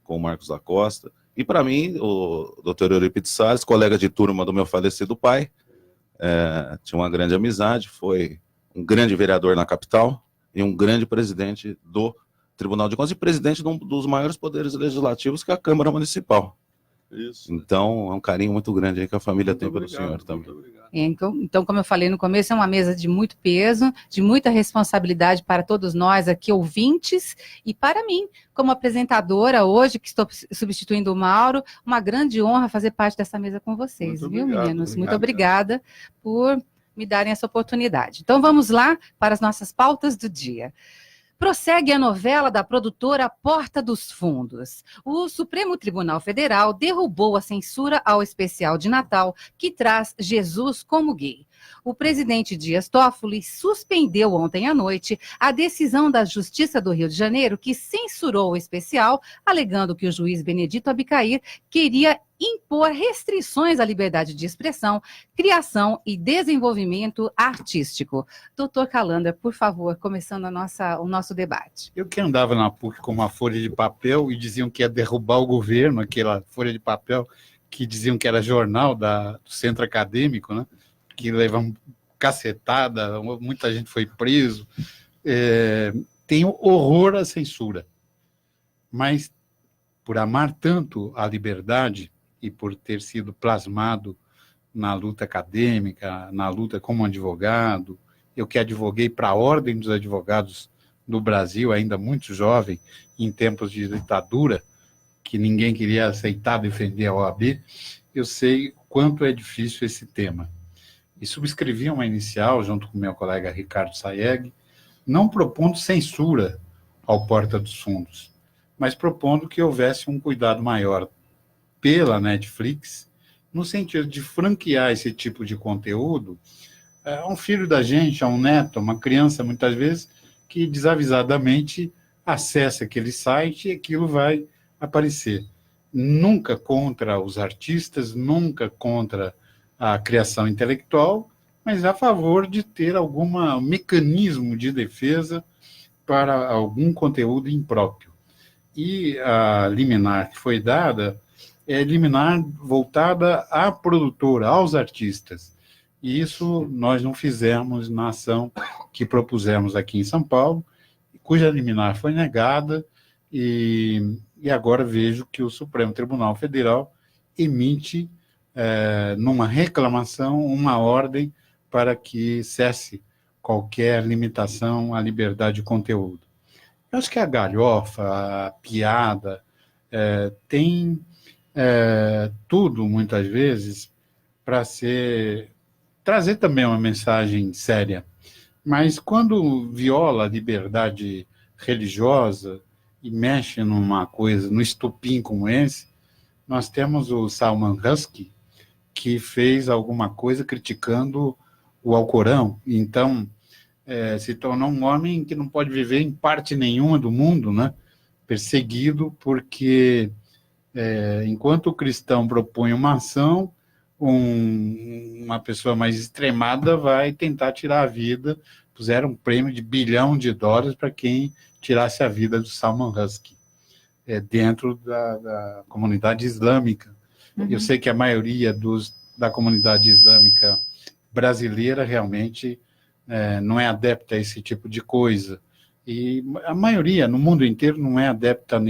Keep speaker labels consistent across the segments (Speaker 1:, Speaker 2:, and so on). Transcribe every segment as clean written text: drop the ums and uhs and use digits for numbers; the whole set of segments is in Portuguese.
Speaker 1: com o Marcos da Costa. E, para mim, o doutor Eurípides Salles, colega de turma do meu falecido pai, tinha uma grande amizade, foi um grande vereador na capital e um grande presidente do Tribunal de Contas e presidente de um dos maiores poderes legislativos, que é a Câmara Municipal. Isso. Então, é um carinho muito grande aí que a família tem pelo senhor também.
Speaker 2: Então, como eu falei no começo, é uma mesa de muito peso, de muita responsabilidade para todos nós aqui, ouvintes, e para mim, como apresentadora hoje, que estou substituindo o Mauro, uma grande honra fazer parte dessa mesa com vocês, muito viu, obrigado, meninos? Muito obrigada por me darem essa oportunidade. Então, vamos lá para as nossas pautas do dia. Prossegue a novela da produtora Porta dos Fundos. O Supremo Tribunal Federal derrubou a censura ao especial de Natal que traz Jesus como gay. O presidente Dias Toffoli suspendeu ontem à noite a decisão da Justiça do Rio de Janeiro que censurou o especial, alegando que o juiz Benedito Abicair queria impor restrições à liberdade de expressão, criação e desenvolvimento artístico. Doutor Calandra, por favor, começando o nosso debate.
Speaker 3: Eu que andava na PUC com uma folha de papel e diziam que ia derrubar o governo, aquela folha de papel que diziam que era jornal do centro acadêmico, né? Que levam cacetada, muita gente foi preso. Tenho horror à censura, mas por amar tanto a liberdade e por ter sido plasmado na luta acadêmica, na luta como advogado, eu que advoguei para a Ordem dos Advogados do Brasil, ainda muito jovem, em tempos de ditadura, que ninguém queria aceitar defender a OAB, eu sei quanto é difícil esse tema. E subscrevi uma inicial, junto com meu colega Ricardo Sayeg, não propondo censura ao Porta dos Fundos, mas propondo que houvesse um cuidado maior pela Netflix, no sentido de franquear esse tipo de conteúdo a um filho da gente, a um neto, a uma criança, muitas vezes, que desavisadamente acessa aquele site e aquilo vai aparecer. Nunca contra os artistas, nunca contra a criação intelectual, mas a favor de ter algum mecanismo de defesa para algum conteúdo impróprio. E a liminar que foi dada é liminar voltada à produtora, aos artistas. E isso nós não fizemos na ação que propusemos aqui em São Paulo, cuja liminar foi negada, e agora vejo que o Supremo Tribunal Federal emite, numa reclamação, uma ordem para que cesse qualquer limitação à liberdade de conteúdo. Eu acho que a galhofa, a piada, tem tudo, muitas vezes, para trazer também uma mensagem séria. Mas quando viola a liberdade religiosa e mexe numa coisa, no estupim como esse, nós temos o Salman Rushdie, que fez alguma coisa criticando o Alcorão. Então, se tornou um homem que não pode viver em parte nenhuma do mundo, né? Perseguido porque, enquanto o cristão propõe uma ação, uma pessoa mais extremada vai tentar tirar a vida. Puseram um prêmio de $1 bilhão para quem tirasse a vida do Salman Rushdie, dentro da comunidade islâmica. Uhum. Eu sei que a maioria da comunidade islâmica brasileira realmente não é adepta a esse tipo de coisa. E a maioria, no mundo inteiro, não é adepta a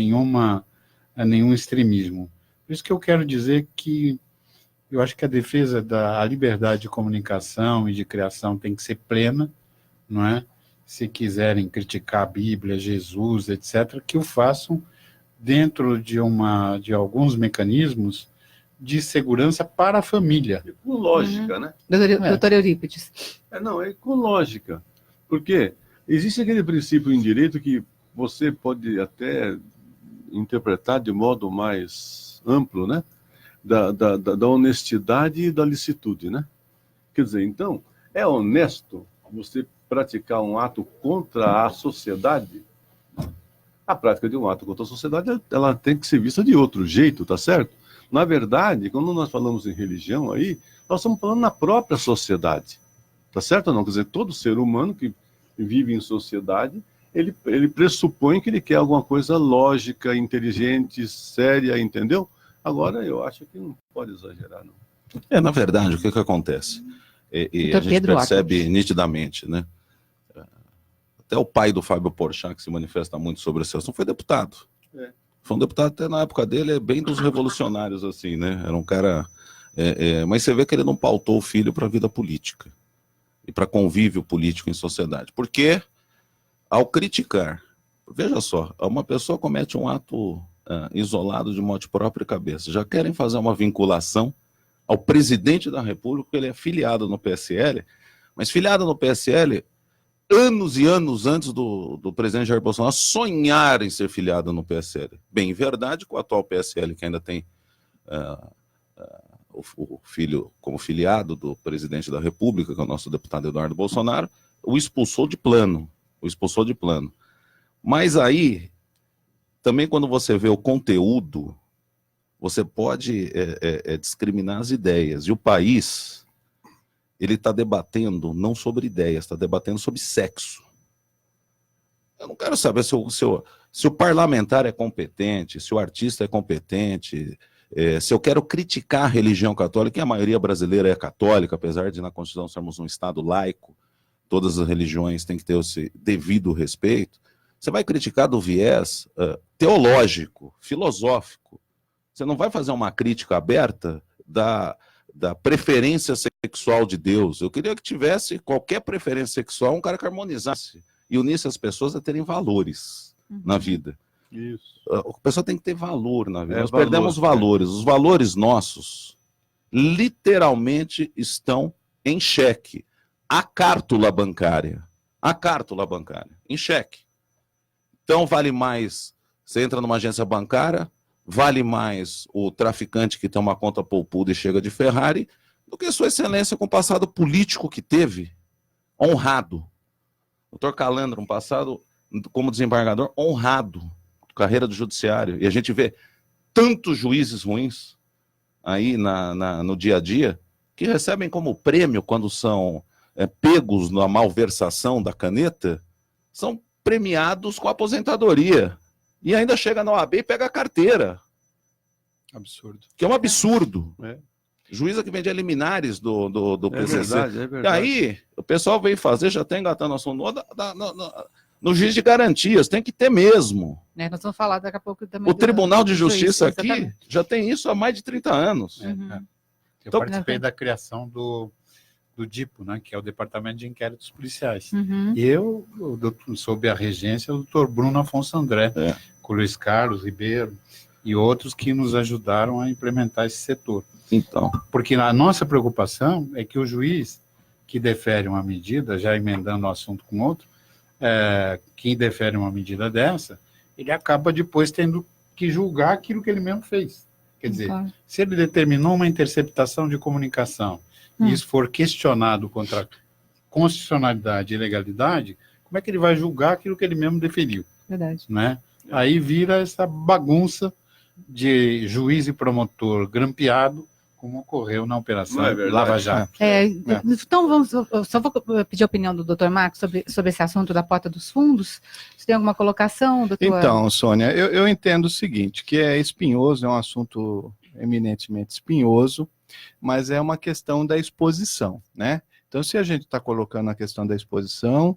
Speaker 3: nenhum extremismo. Por isso que eu quero dizer que eu acho que a defesa da liberdade de comunicação e de criação tem que ser plena, não é? Se quiserem criticar a Bíblia, Jesus, etc., que o façam dentro de alguns mecanismos de segurança para a família.
Speaker 4: E com lógica, né?
Speaker 2: Doutor Eurípides.
Speaker 4: É com lógica. Porque existe aquele princípio em direito que você pode até interpretar de modo mais amplo, né? Da honestidade e da licitude, né? Quer dizer, então, é honesto você praticar um ato contra a sociedade? A prática de um ato contra a sociedade, ela tem que ser vista de outro jeito, tá certo? Na verdade, quando nós falamos em religião aí, nós estamos falando na própria sociedade, tá certo ou não? Quer dizer, todo ser humano que vive em sociedade, ele pressupõe que ele quer alguma coisa lógica, inteligente, séria, entendeu? Agora, eu acho que não pode exagerar, não.
Speaker 1: Na verdade, o que acontece? E a gente
Speaker 2: Pedro
Speaker 1: percebe nitidamente, né? Até o pai do Fábio Porchat, que se manifesta muito sobre esse assunto, foi deputado. Foi um deputado até na época dele, bem dos revolucionários, assim, né? Era um cara... mas você vê que ele não pautou o filho para a vida política e para convívio político em sociedade. Porque, ao criticar, veja só, uma pessoa comete um ato isolado de mote própria e cabeça. Já querem fazer uma vinculação ao presidente da República, porque ele é filiado no PSL, mas filiado no PSL anos e anos antes do presidente Jair Bolsonaro sonhar em ser filiado no PSL. Bem, verdade que o atual PSL, que ainda tem o filho como filiado do presidente da República, que é o nosso deputado Eduardo Bolsonaro, o expulsou de plano. Mas aí, também quando você vê o conteúdo, você pode discriminar as ideias. E o país, ele está debatendo não sobre ideias, está debatendo sobre sexo. Eu não quero saber se o parlamentar é competente, se o artista é competente, se eu quero criticar a religião católica, e a maioria brasileira é católica, apesar de na Constituição sermos um Estado laico, todas as religiões têm que ter esse devido respeito. Você vai criticar do viés teológico, filosófico. Você não vai fazer uma crítica aberta da preferência sexual de Deus. Eu queria que tivesse qualquer preferência sexual, um cara que harmonizasse e unisse as pessoas a terem valores na vida.
Speaker 4: Isso.
Speaker 1: A pessoa tem que ter valor na vida. Nós
Speaker 4: valor,
Speaker 1: perdemos valores. Os valores nossos literalmente estão em xeque. A cártula bancária, em xeque. Então vale mais, você entra numa agência bancária, vale mais o traficante que tem uma conta poupuda e chega de Ferrari, do que Sua Excelência com o passado político que teve, honrado. O Dr. Calandra, um passado como desembargador, honrado, carreira do judiciário. E a gente vê tantos juízes ruins aí no dia a dia, que recebem como prêmio quando são pegos na malversação da caneta, são premiados com aposentadoria. E ainda chega na OAB e pega a carteira.
Speaker 3: Absurdo.
Speaker 1: Que é um absurdo.
Speaker 4: É.
Speaker 1: Juíza que vende liminares do PCC.
Speaker 4: Verdade, é
Speaker 1: E
Speaker 4: verdade.
Speaker 1: aí, o pessoal veio fazer, já está engatando o assunto no juiz de garantias, tem que ter mesmo.
Speaker 2: Nós vamos falar daqui a pouco também.
Speaker 1: O Tribunal de Justiça
Speaker 2: juiz,
Speaker 1: aqui
Speaker 2: exatamente.
Speaker 1: já tem isso há mais de 30 anos.
Speaker 2: Uhum.
Speaker 3: Eu
Speaker 1: Então,
Speaker 3: participei da criação do DIPO, né, que é o Departamento de Inquéritos Policiais.
Speaker 2: Uhum.
Speaker 3: E eu sob a regência do Dr. Bruno Afonso André, com o Luiz Carlos Ribeiro e outros que nos ajudaram a implementar esse setor.
Speaker 1: Então,
Speaker 3: Porque a nossa preocupação é que o juiz que defere uma medida, já emendando um assunto com outro, quem defere uma medida dessa, ele acaba depois tendo que julgar aquilo que ele mesmo fez. Quer dizer,
Speaker 2: Claro.
Speaker 3: se ele determinou uma interceptação de comunicação e isso for questionado contra constitucionalidade e legalidade, como é que ele vai julgar aquilo que ele mesmo deferiu?
Speaker 2: Verdade.
Speaker 3: Né? Aí vira essa bagunça de juiz e promotor grampeado, como ocorreu na Operação
Speaker 4: Não é verdade?
Speaker 3: Lava Jato.
Speaker 2: Então, eu só vou pedir a opinião do Dr. Marcos sobre esse assunto da porta dos fundos. Você tem alguma colocação, doutor?
Speaker 5: Então, Sônia, eu entendo o seguinte, que é espinhoso, é um assunto eminentemente espinhoso, mas é uma questão da exposição, né? Então, se a gente está colocando a questão da exposição,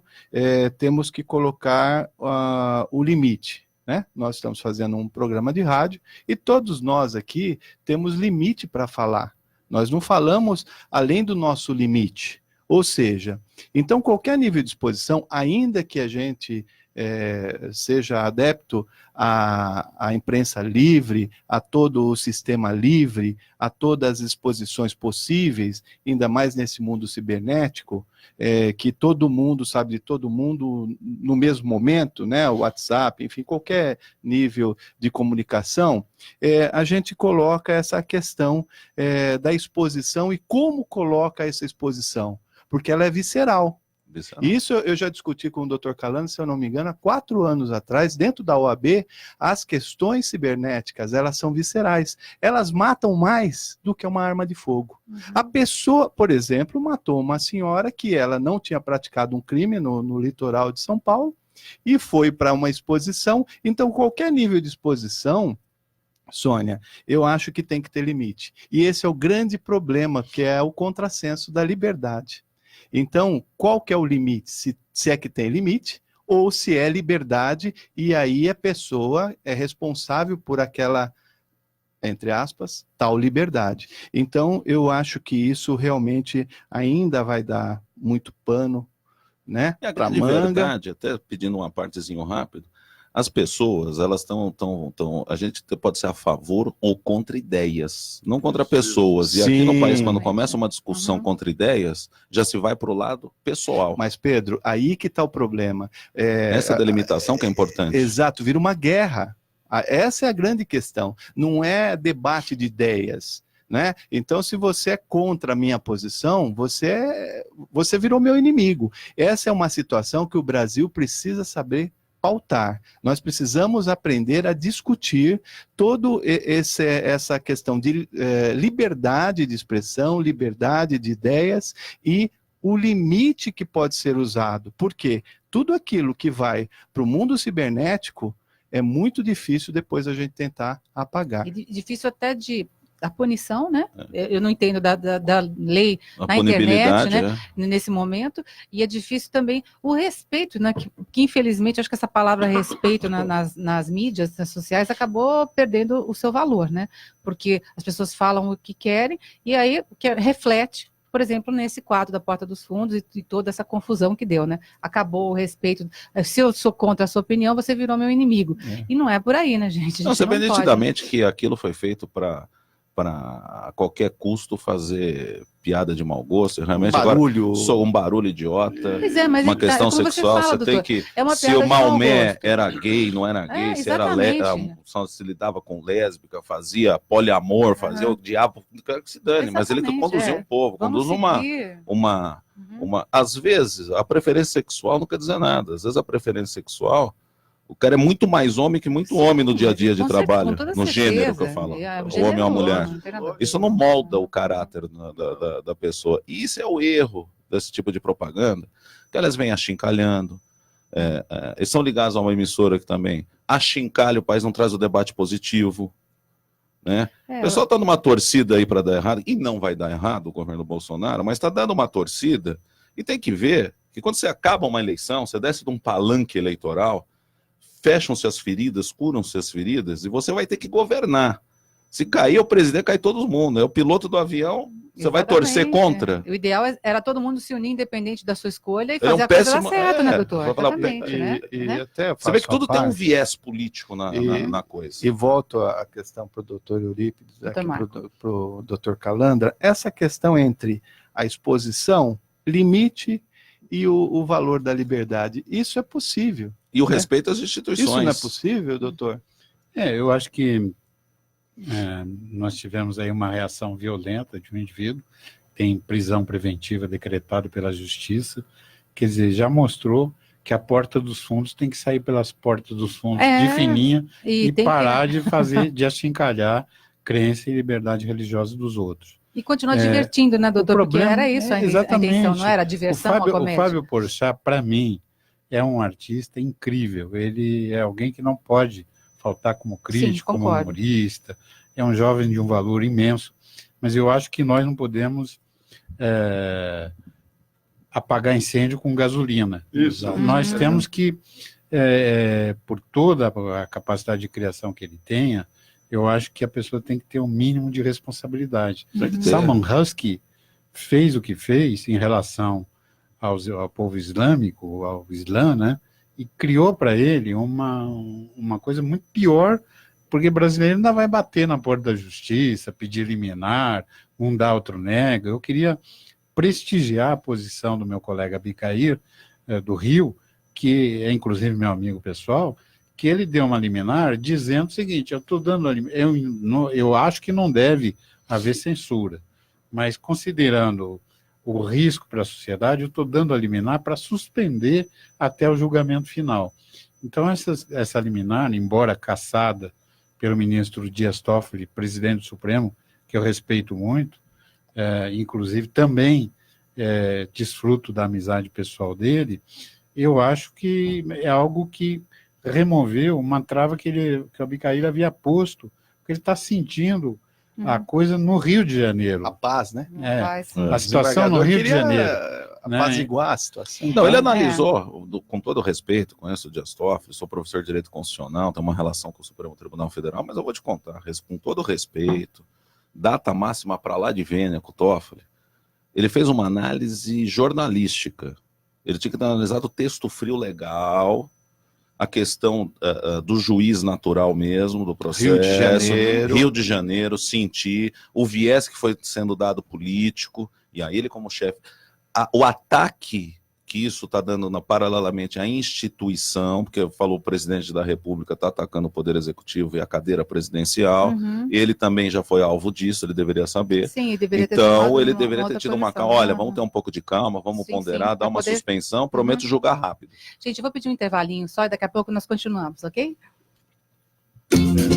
Speaker 5: temos que colocar o limite, né? Nós estamos fazendo um programa de rádio e todos nós aqui temos limite para falar. Nós não falamos além do nosso limite. Ou seja, então qualquer nível de exposição, ainda que a gente seja adepto à imprensa livre, a todo o sistema livre, a todas as exposições possíveis, ainda mais nesse mundo cibernético, que todo mundo sabe de todo mundo no mesmo momento, né, o WhatsApp, enfim, qualquer nível de comunicação, a gente coloca essa questão da exposição e como coloca essa exposição, porque ela é visceral. Isso eu já discuti com o Dr. Calandra, se eu não me engano, há 4 anos atrás, dentro da OAB, as questões cibernéticas, elas são viscerais. Elas matam mais do que uma arma de fogo.
Speaker 2: Uhum.
Speaker 5: A pessoa, por exemplo, matou uma senhora que ela não tinha praticado um crime no litoral de São Paulo, e foi para uma exposição. Então, qualquer nível de exposição, Sônia, eu acho que tem que ter limite. E esse é o grande problema, que é o contrassenso da liberdade. Então, qual que é o limite? Se é que tem limite, ou se é liberdade, e aí a pessoa é responsável por aquela, entre aspas, tal liberdade. Então, eu acho que isso realmente ainda vai dar muito pano, né,
Speaker 1: E a
Speaker 5: para
Speaker 1: grande
Speaker 5: manga.
Speaker 1: verdade, até pedindo uma partezinho rápido, as pessoas, elas estão, a gente pode ser a favor ou contra ideias, não contra pessoas. E aqui no país, quando
Speaker 5: Sim.
Speaker 1: começa uma discussão
Speaker 2: Uhum.
Speaker 1: contra ideias, já se vai para o lado pessoal.
Speaker 5: Mas, Pedro, aí que está o problema.
Speaker 1: Essa delimitação que é importante.
Speaker 5: Exato, vira uma guerra. Essa é a grande questão. Não é debate de ideias, né? Então, se você é contra a minha posição, você virou meu inimigo. Essa é uma situação que o Brasil precisa saber pautar. Nós precisamos aprender a discutir toda essa questão de liberdade de expressão, liberdade de ideias e o limite que pode ser usado. Porque tudo aquilo que vai para o mundo cibernético é muito difícil depois a gente tentar apagar.
Speaker 2: E difícil até da punição, né? Eu não entendo da lei
Speaker 1: A
Speaker 2: na internet,
Speaker 1: punibilidade,
Speaker 2: né? Nesse momento, e é difícil também o respeito, né? Que infelizmente, acho que essa palavra respeito nas mídias sociais acabou perdendo o seu valor, né? Porque as pessoas falam o que querem, e aí reflete, por exemplo, nesse quadro da Porta dos Fundos e toda essa confusão que deu, né? Acabou o respeito. Se eu sou contra a sua opinião, você virou meu inimigo. E não é por aí, né, gente?
Speaker 1: Não, você vê
Speaker 2: pode,
Speaker 1: nitidamente que aquilo foi feito para a qualquer custo fazer piada de mau gosto. Realmente
Speaker 5: barulho.
Speaker 1: Agora sou um barulho idiota.
Speaker 2: Pois é, mas
Speaker 1: uma questão
Speaker 2: como
Speaker 1: sexual,
Speaker 2: fala,
Speaker 1: você
Speaker 2: doutor,
Speaker 1: tem que.
Speaker 2: é uma
Speaker 1: Se
Speaker 2: piada
Speaker 1: o
Speaker 2: de mau
Speaker 1: Maomé
Speaker 2: gosto.
Speaker 1: era gay, não era gay, se era
Speaker 2: exatamente.
Speaker 1: só se lidava com lésbica, fazia poliamor, fazia o diabo, quero que se dane, mas ele
Speaker 2: Exatamente,
Speaker 1: conduziu um povo,
Speaker 2: Vamos
Speaker 1: conduz
Speaker 2: seguir.
Speaker 1: às vezes, a preferência sexual não quer dizer nada. Às vezes a preferência sexual, o cara é muito mais homem que muito homem no dia a dia de
Speaker 2: Com
Speaker 1: trabalho,
Speaker 2: toda
Speaker 1: no
Speaker 2: certeza.
Speaker 1: gênero que eu falo,
Speaker 2: O
Speaker 1: o homem ou a mulher.
Speaker 2: não tem nada a ver.
Speaker 1: Isso não molda o caráter da pessoa. E isso é o erro desse tipo de propaganda, que elas vêm achincalhando. Eles são ligados a uma emissora que também achincalha o país, não traz o debate positivo. Né? O pessoal está numa torcida aí para dar errado, e não vai dar errado o governo Bolsonaro, mas está dando uma torcida, e tem que ver que quando você acaba uma eleição, você desce de um palanque eleitoral, fecham-se as feridas, curam-se as feridas, e você vai ter que governar. Se cair o presidente, cai todo mundo. É o piloto do avião, você vai torcer contra.
Speaker 2: O ideal era todo mundo se unir, independente da sua escolha, e
Speaker 1: Ele é um
Speaker 2: fazer a coisa
Speaker 1: péssimo-
Speaker 2: dar certo, né,
Speaker 1: é,
Speaker 2: doutor?
Speaker 1: vou falar-
Speaker 2: Exatamente, né?
Speaker 5: Até
Speaker 1: Você vê que
Speaker 5: faço
Speaker 1: tudo
Speaker 5: a
Speaker 1: tem um
Speaker 5: parte.
Speaker 1: viés político na coisa.
Speaker 5: E volto à questão para o doutor Eurípides,
Speaker 2: Doutor Marco.
Speaker 5: para o doutor Calandra, essa questão entre a exposição, limite e o valor da liberdade, isso é possível.
Speaker 1: E o respeito às instituições.
Speaker 5: Isso não é possível, doutor?
Speaker 3: Eu acho que nós tivemos aí uma reação violenta de um indivíduo, tem prisão preventiva decretada pela Justiça, quer dizer, já mostrou que a porta dos fundos tem que sair pelas portas dos fundos de fininha e parar de achincalhar crença e liberdade religiosa dos outros.
Speaker 2: E continuar divertindo, né, doutor? Porque era isso a intenção, não era? A diversão, a comédia.
Speaker 3: O Fábio Porchat, para mim, é um artista incrível. Ele é alguém que não pode faltar como crítico, como humorista. É um jovem de um valor imenso. Mas eu acho que nós não podemos apagar incêndio com gasolina.
Speaker 4: Isso.
Speaker 3: Nós temos que, por toda a capacidade de criação que ele tenha, eu acho que a pessoa tem que ter um mínimo de responsabilidade. Salman Rushdie fez o que fez em relação ao povo islâmico, ao Islã, né? E criou para ele uma coisa muito pior, porque brasileiro ainda vai bater na porta da justiça, pedir liminar, um dá, outro nega. Eu queria prestigiar a posição do meu colega Bicair, do Rio, que é inclusive meu amigo pessoal, que ele deu uma liminar dizendo o seguinte: eu estou dando eu acho que não deve haver censura, mas considerando o risco para a sociedade, eu estou dando a liminar para suspender até o julgamento final. Então, essa liminar, embora cassada pelo ministro Dias Toffoli, presidente do Supremo, que eu respeito muito, inclusive também desfruto da amizade pessoal dele, eu acho que é algo que removeu uma trava que o Abicaíra havia posto, porque ele está sentindo a coisa no Rio de Janeiro.
Speaker 5: A paz, né?
Speaker 3: A situação no Rio de Janeiro.
Speaker 5: Apaziguar a situação.
Speaker 1: Não, ele analisou, com todo respeito, conheço o Dias Toffoli, sou professor de Direito Constitucional, tenho uma relação com o Supremo Tribunal Federal, mas eu vou te contar, com todo respeito, data máxima para lá de Vênia com o Toffoli, ele fez uma análise jornalística. Ele tinha que ter analisado o texto frio legal, a questão do juiz natural mesmo, do processo, Rio de Janeiro, sentir o viés que foi sendo dado político, e aí ele como chefe, o ataque que isso está dando paralelamente à instituição, porque falou o presidente da República está atacando o Poder Executivo e a cadeira presidencial, ele também já foi alvo disso, ele deveria saber.
Speaker 2: Sim, ele deveria
Speaker 1: então, ele deveria ter tido uma calma. Olha, vamos ter um pouco de calma, vamos
Speaker 2: sim,
Speaker 1: ponderar,
Speaker 2: sim,
Speaker 1: dar uma suspensão, prometo julgar rápido.
Speaker 2: Gente, eu vou pedir um intervalinho só e daqui a pouco nós continuamos, ok?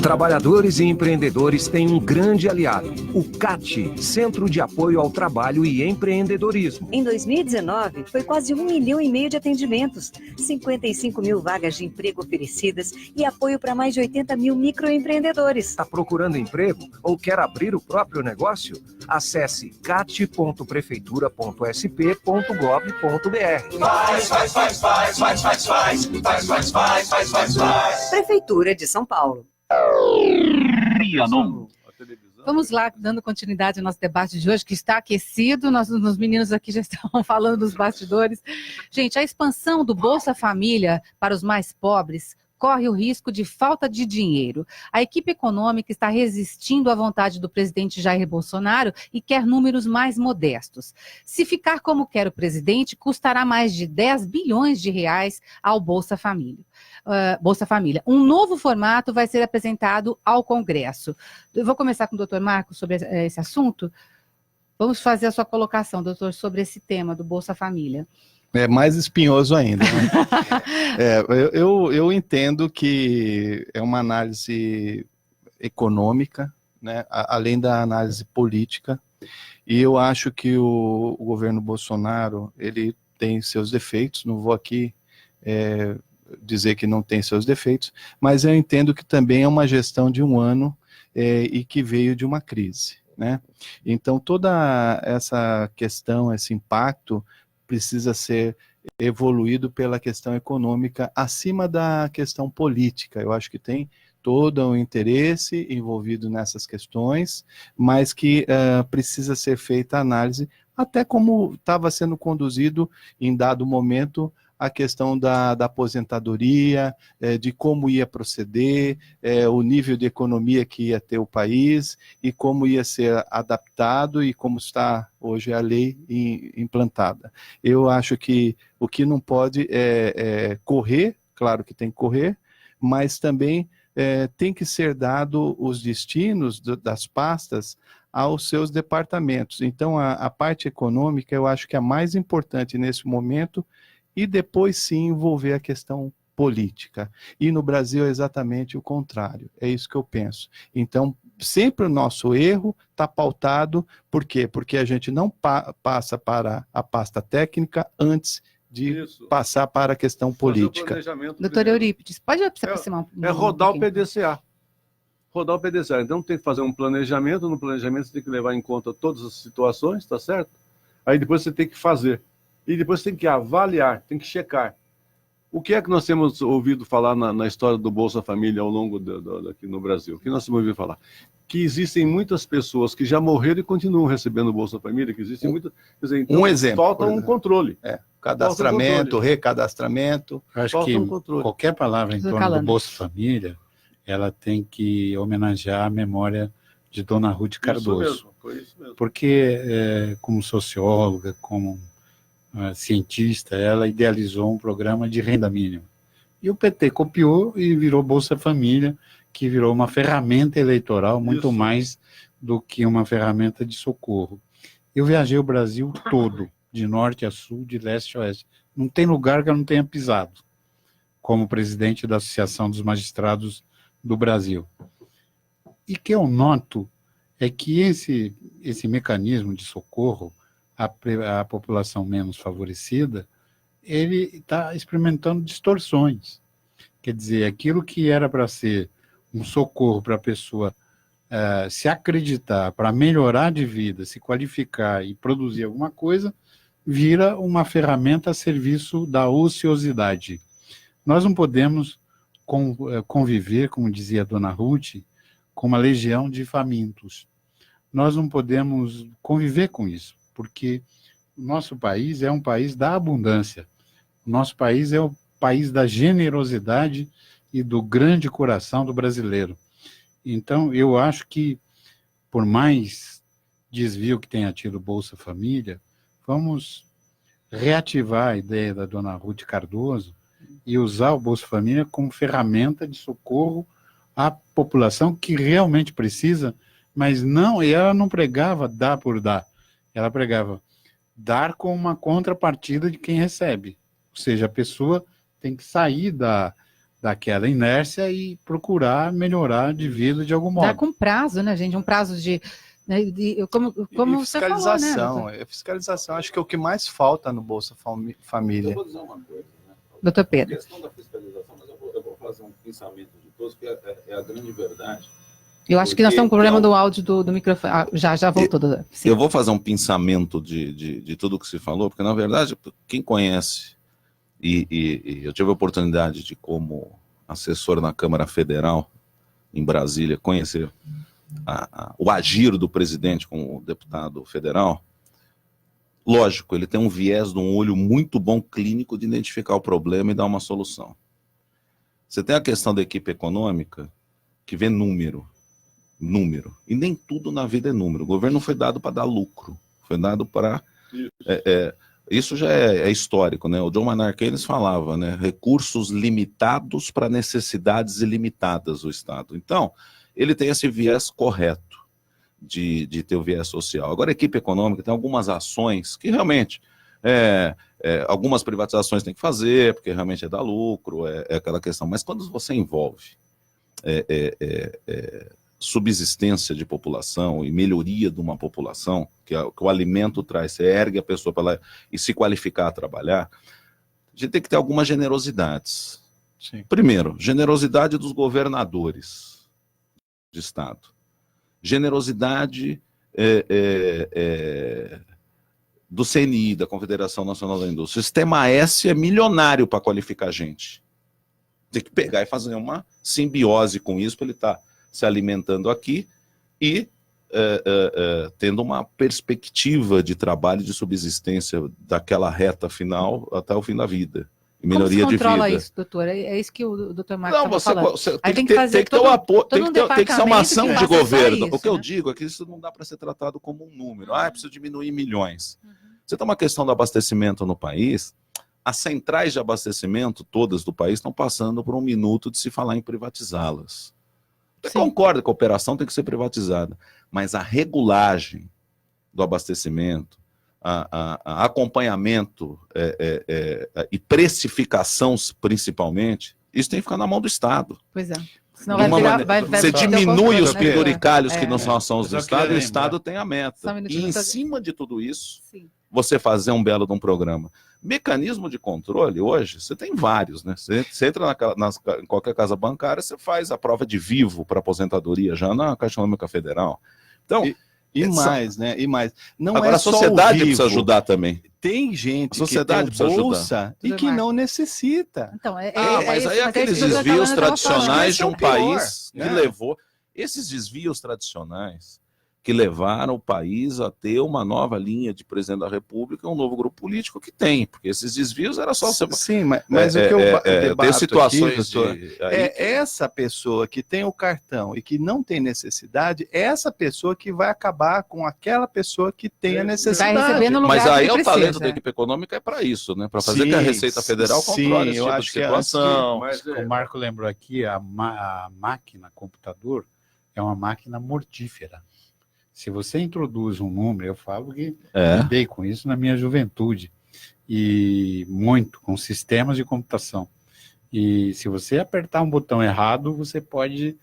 Speaker 6: Trabalhadores e empreendedores têm um grande aliado, o CAT, Centro de Apoio ao Trabalho e Empreendedorismo.
Speaker 7: Em 2019, foi quase 1,5 milhão de atendimentos, 55 mil vagas de emprego oferecidas e apoio para mais de 80 mil microempreendedores.
Speaker 6: Está procurando emprego ou quer abrir o próprio negócio? Acesse cat.prefeitura.sp.gov.br.
Speaker 7: Prefeitura de São Paulo.
Speaker 2: Vamos lá, dando continuidade ao nosso debate de hoje, que está aquecido, os meninos aqui já estão falando dos bastidores. Gente, a expansão do Bolsa Família para os mais pobres corre o risco de falta de dinheiro. A equipe econômica está resistindo à vontade do presidente Jair Bolsonaro e quer números mais modestos. Se ficar como quer o presidente, custará mais de 10 bilhões de reais ao Bolsa Família. Um novo formato vai ser apresentado ao Congresso. Eu vou começar com o doutor Marcos sobre esse assunto. Vamos fazer a sua colocação, doutor, sobre esse tema do Bolsa Família.
Speaker 5: É mais espinhoso ainda, né? Eu entendo que é uma análise econômica, né, além da análise política, e eu acho que o governo Bolsonaro, ele tem seus defeitos, não vou aqui dizer que não tem seus defeitos, mas eu entendo que também é uma gestão de um ano e que veio de uma crise, né? Então toda essa questão, esse impacto, precisa ser evoluído pela questão econômica acima da questão política. Eu acho que tem todo um interesse envolvido nessas questões, mas que precisa ser feita a análise, até como estava sendo conduzido em dado momento a questão da aposentadoria, de como ia proceder, o nível de economia que ia ter o país e como ia ser adaptado e como está hoje a lei implantada. Eu acho que o que não pode é correr, claro que tem que correr, mas também tem que ser dado os destinos das pastas aos seus departamentos. Então, a parte econômica eu acho que é a mais importante nesse momento, e depois sim envolver a questão política. E no Brasil é exatamente o contrário, é isso que eu penso. Então, sempre o nosso erro está pautado, por quê? Porque a gente não passa para a pasta técnica antes de passar para a questão política.
Speaker 2: Doutor Eurípides, pode se aproximar?
Speaker 4: Rodar o PDCA. Rodar o PDCA. Então tem que fazer um planejamento, no planejamento você tem que levar em conta todas as situações, tá certo? Aí depois você tem que fazer. E depois tem que avaliar, tem que checar. O que é que nós temos ouvido falar na história do Bolsa Família ao longo aqui no Brasil? O que nós temos ouvido falar? Que existem muitas pessoas que já morreram e continuam recebendo o Bolsa Família, que existem muitas... Então,
Speaker 5: um exemplo.
Speaker 4: Falta um controle.
Speaker 5: Cadastramento, recadastramento.
Speaker 3: Eu acho que qualquer palavra em torno do Bolsa Família, ela tem que homenagear a memória de Dona Ruth Cardoso.
Speaker 4: Foi isso mesmo.
Speaker 3: Porque, como socióloga, como cientista, ela idealizou um programa de renda mínima. E o PT copiou e virou Bolsa Família, que virou uma ferramenta eleitoral muito mais do que uma ferramenta de socorro. Eu viajei o Brasil todo, de norte a sul, de leste a oeste. Não tem lugar que eu não tenha pisado, como presidente da Associação dos Magistrados do Brasil. E que eu noto é que esse mecanismo de socorro à população menos favorecida, ele está experimentando distorções. Quer dizer, aquilo que era para ser um socorro para a pessoa se acreditar, para melhorar de vida, se qualificar e produzir alguma coisa, vira uma ferramenta a serviço da ociosidade. Nós não podemos conviver, como dizia a dona Ruth, com uma legião de famintos. Nós não podemos conviver com isso, porque o nosso país é um país da abundância. O nosso país é o país da generosidade e do grande coração do brasileiro. Então, eu acho que, por mais desvio que tenha tido o Bolsa Família, vamos reativar a ideia da dona Ruth Cardoso e usar o Bolsa Família como ferramenta de socorro à população que realmente precisa, mas não, e ela não pregava dar por dar, ela pregava dar com uma contrapartida de quem recebe. Ou seja, a pessoa tem que sair daquela inércia e procurar melhorar de vida de algum modo.
Speaker 2: Dá com prazo, né, gente? Um prazo de como você falou, né?
Speaker 5: Fiscalização, fiscalização, acho que é o que mais falta no Bolsa Família.
Speaker 1: Eu vou dizer uma coisa, né?
Speaker 2: Doutor Pedro.
Speaker 1: A questão da fiscalização, mas eu vou fazer um pensamento de todos, que é a grande verdade.
Speaker 2: Eu acho que nós temos um problema do áudio do microfone. Já voltou, doutor. Sim.
Speaker 1: Eu vou fazer um pensamento de tudo que se falou, porque, na verdade, quem conhece, e eu tive a oportunidade de, como assessor na Câmara Federal, em Brasília, conhecer o agir do presidente como deputado federal. Lógico, ele tem um viés de um olho muito bom clínico de identificar o problema e dar uma solução. Você tem a questão da equipe econômica, que vê número, e nem tudo na vida é número. O governo não foi dado para dar lucro, foi dado para... Isso já é histórico, né? O John Maynard Keynes falava, né? Recursos limitados para necessidades ilimitadas do Estado. Então, ele tem esse viés correto de ter o viés social. Agora, a equipe econômica tem algumas ações que realmente, algumas privatizações tem que fazer, porque realmente é dar lucro, é aquela questão. Mas quando você envolve subsistência de população e melhoria de uma população, que o alimento traz, você ergue a pessoa para lá e se qualificar a trabalhar, a gente tem que ter algumas generosidades.
Speaker 5: Sim.
Speaker 1: Primeiro, generosidade dos governadores de Estado. Generosidade do CNI, da Confederação Nacional da Indústria. O Sistema S é milionário para qualificar a gente. Tem que pegar e fazer uma simbiose com isso, para ele estar se alimentando aqui e tendo uma perspectiva de trabalho, de subsistência daquela reta final até o fim da vida. E melhoria de vida.
Speaker 2: Como se controla isso, doutor? É isso que o doutor Marcos estava falando.
Speaker 1: Você tem que ter o apoio, tem que ser uma ação de governo. O que eu digo é que isso não dá para ser tratado como um número. Precisa diminuir milhões. Você tem uma questão do abastecimento no país, as centrais de abastecimento todas do país estão passando por um minuto de se falar em privatizá-las. Você concorda que a operação tem que ser privatizada, mas a regulagem do abastecimento, a acompanhamento e precificação, principalmente, isso tem que ficar na mão do Estado.
Speaker 2: Pois é. Senão vai
Speaker 1: você diminui os penduricalhos que não são ações do Estado, e o Estado tem a meta. E em cima de tudo isso, você fazer um belo de um programa. Mecanismo de controle, hoje, você tem vários, né? Você entra em qualquer casa bancária, você faz a prova de vivo para aposentadoria já na Caixa Econômica Federal. Então...
Speaker 5: E mais, né? E mais. Não
Speaker 1: agora, a sociedade precisa ajudar também.
Speaker 5: Tem gente que tem bolsa e que não necessita.
Speaker 2: Então,
Speaker 1: mas aí aqueles desvios tradicionais de um país que levou... Esses desvios tradicionais que levaram o país a ter uma nova linha de presidente da República, um novo grupo político que tem, porque esses desvios era só...
Speaker 5: Sim, mas o que eu debato
Speaker 1: tem situações
Speaker 5: aqui, doutor, essa pessoa que tem o cartão e que não tem necessidade, é essa pessoa que vai acabar com aquela pessoa que tem a necessidade.
Speaker 2: Vai receber no lugar
Speaker 1: mas aí
Speaker 2: que
Speaker 1: o talento da equipe econômica é para isso, né? Para fazer que a Receita Federal controle esse tipo de situação.
Speaker 3: Mas o Marco lembrou aqui, a máquina, computador, é uma máquina mortífera. Se você introduz um número, eu falo que lidei com isso na minha juventude, e muito com sistemas de computação. E se você apertar um botão errado, você pode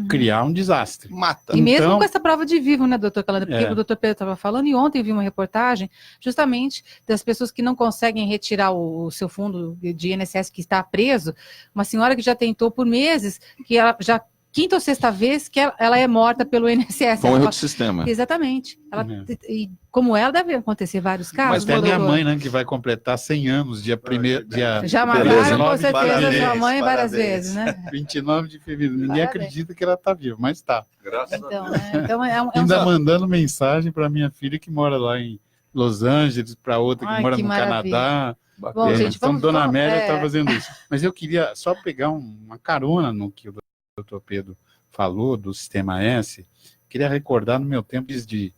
Speaker 3: criar um desastre.
Speaker 5: Mata.
Speaker 2: E mesmo
Speaker 3: Então-
Speaker 2: com essa prova de vivo, né, doutor Calandra? Porque
Speaker 3: É.
Speaker 2: o doutor Pedro estava falando, e ontem eu vi uma reportagem justamente das pessoas que não conseguem retirar o seu fundo de INSS que está preso. Uma senhora que já tentou por meses, que ela já quinta ou sexta vez que ela é morta pelo INSS.
Speaker 1: Foi um
Speaker 2: Ela
Speaker 1: erro de sistema.
Speaker 2: Exatamente. Ela,
Speaker 3: Uhum.
Speaker 2: E como ela, deve acontecer vários casos.
Speaker 3: Mas até
Speaker 2: né,
Speaker 3: minha
Speaker 2: doutor?
Speaker 3: mãe, né, que vai completar 100 anos, dia 1º, dia
Speaker 2: Já
Speaker 1: Beleza.
Speaker 2: mataram, com
Speaker 3: 19
Speaker 2: certeza,
Speaker 3: parabéns,
Speaker 2: sua mãe várias
Speaker 5: parabéns.
Speaker 2: vezes, né?
Speaker 3: 29 de fevereiro. Ninguém
Speaker 2: Parabéns.
Speaker 3: acredita que ela está viva, mas está.
Speaker 4: Graças a
Speaker 2: Então,
Speaker 4: Deus.
Speaker 2: então é um
Speaker 3: Ainda mandando mensagem para minha filha que mora lá em Los Angeles, para outra que
Speaker 2: Ai,
Speaker 3: mora
Speaker 2: que
Speaker 3: no
Speaker 2: maravilha.
Speaker 3: Canadá.
Speaker 2: Bom, gente,
Speaker 3: Então,
Speaker 2: vamos...
Speaker 3: Dona
Speaker 2: vamos-
Speaker 3: Amélia
Speaker 2: é.
Speaker 3: está fazendo isso. Mas eu queria só pegar uma carona no que o doutor Pedro falou do Sistema S. Queria recordar no meu tempo de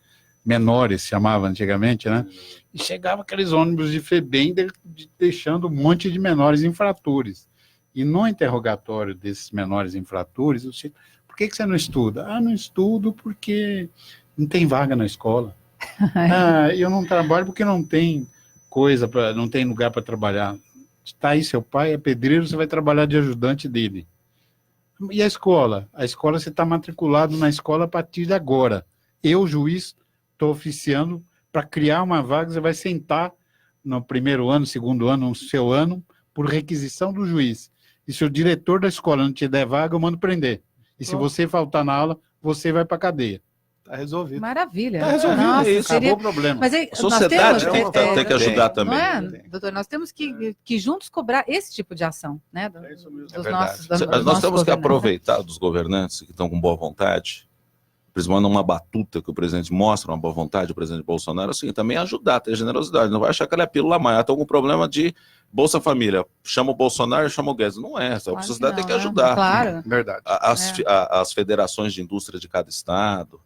Speaker 3: menores, chamava antigamente, né? E chegava aqueles ônibus de FEBEM deixando um monte de menores infratores. E no interrogatório desses menores infratores, eu disse, por que você não estuda? Ah, não estudo porque não tem vaga na escola. Ah, eu não trabalho porque não tem não tem lugar para trabalhar. Está aí seu pai, é pedreiro, você vai trabalhar de ajudante dele. E a escola? A escola, você está matriculado na escola a partir de agora. Eu, juiz, estou oficiando para criar uma vaga, você vai sentar no primeiro ano, segundo ano, no seu ano, por requisição do juiz. E se o diretor da escola não te der vaga, eu mando prender. E se você faltar na aula, você vai para a cadeia.
Speaker 5: Tá resolvido.
Speaker 2: Maravilha.
Speaker 1: Tá resolvido,
Speaker 2: Nossa,
Speaker 1: é isso.
Speaker 3: Acabou o problema.
Speaker 2: Mas aí,
Speaker 1: A sociedade
Speaker 2: nós temos,
Speaker 1: tem que ajudar também.
Speaker 2: não é, doutor? Nós temos que juntos cobrar esse tipo de ação, né?
Speaker 4: É isso mesmo.
Speaker 2: Dos
Speaker 5: É
Speaker 2: nossos,
Speaker 5: verdade.
Speaker 2: dos
Speaker 1: Nós
Speaker 2: nossos
Speaker 1: temos que
Speaker 2: governantes.
Speaker 1: aproveitar dos governantes que estão com boa vontade, principalmente numa batuta que o presidente mostra, uma boa vontade, o presidente Bolsonaro, assim, também ajudar, ter generosidade. Não vai achar que ela é pílula mágica. Estou com problema de Bolsa Família. Chama o Bolsonaro, chama o Guedes. Não é. A
Speaker 2: Claro
Speaker 1: sociedade tem
Speaker 2: não,
Speaker 1: que
Speaker 2: né?
Speaker 1: ajudar.
Speaker 2: Claro.
Speaker 5: Verdade.
Speaker 1: As federações de indústria de cada estado.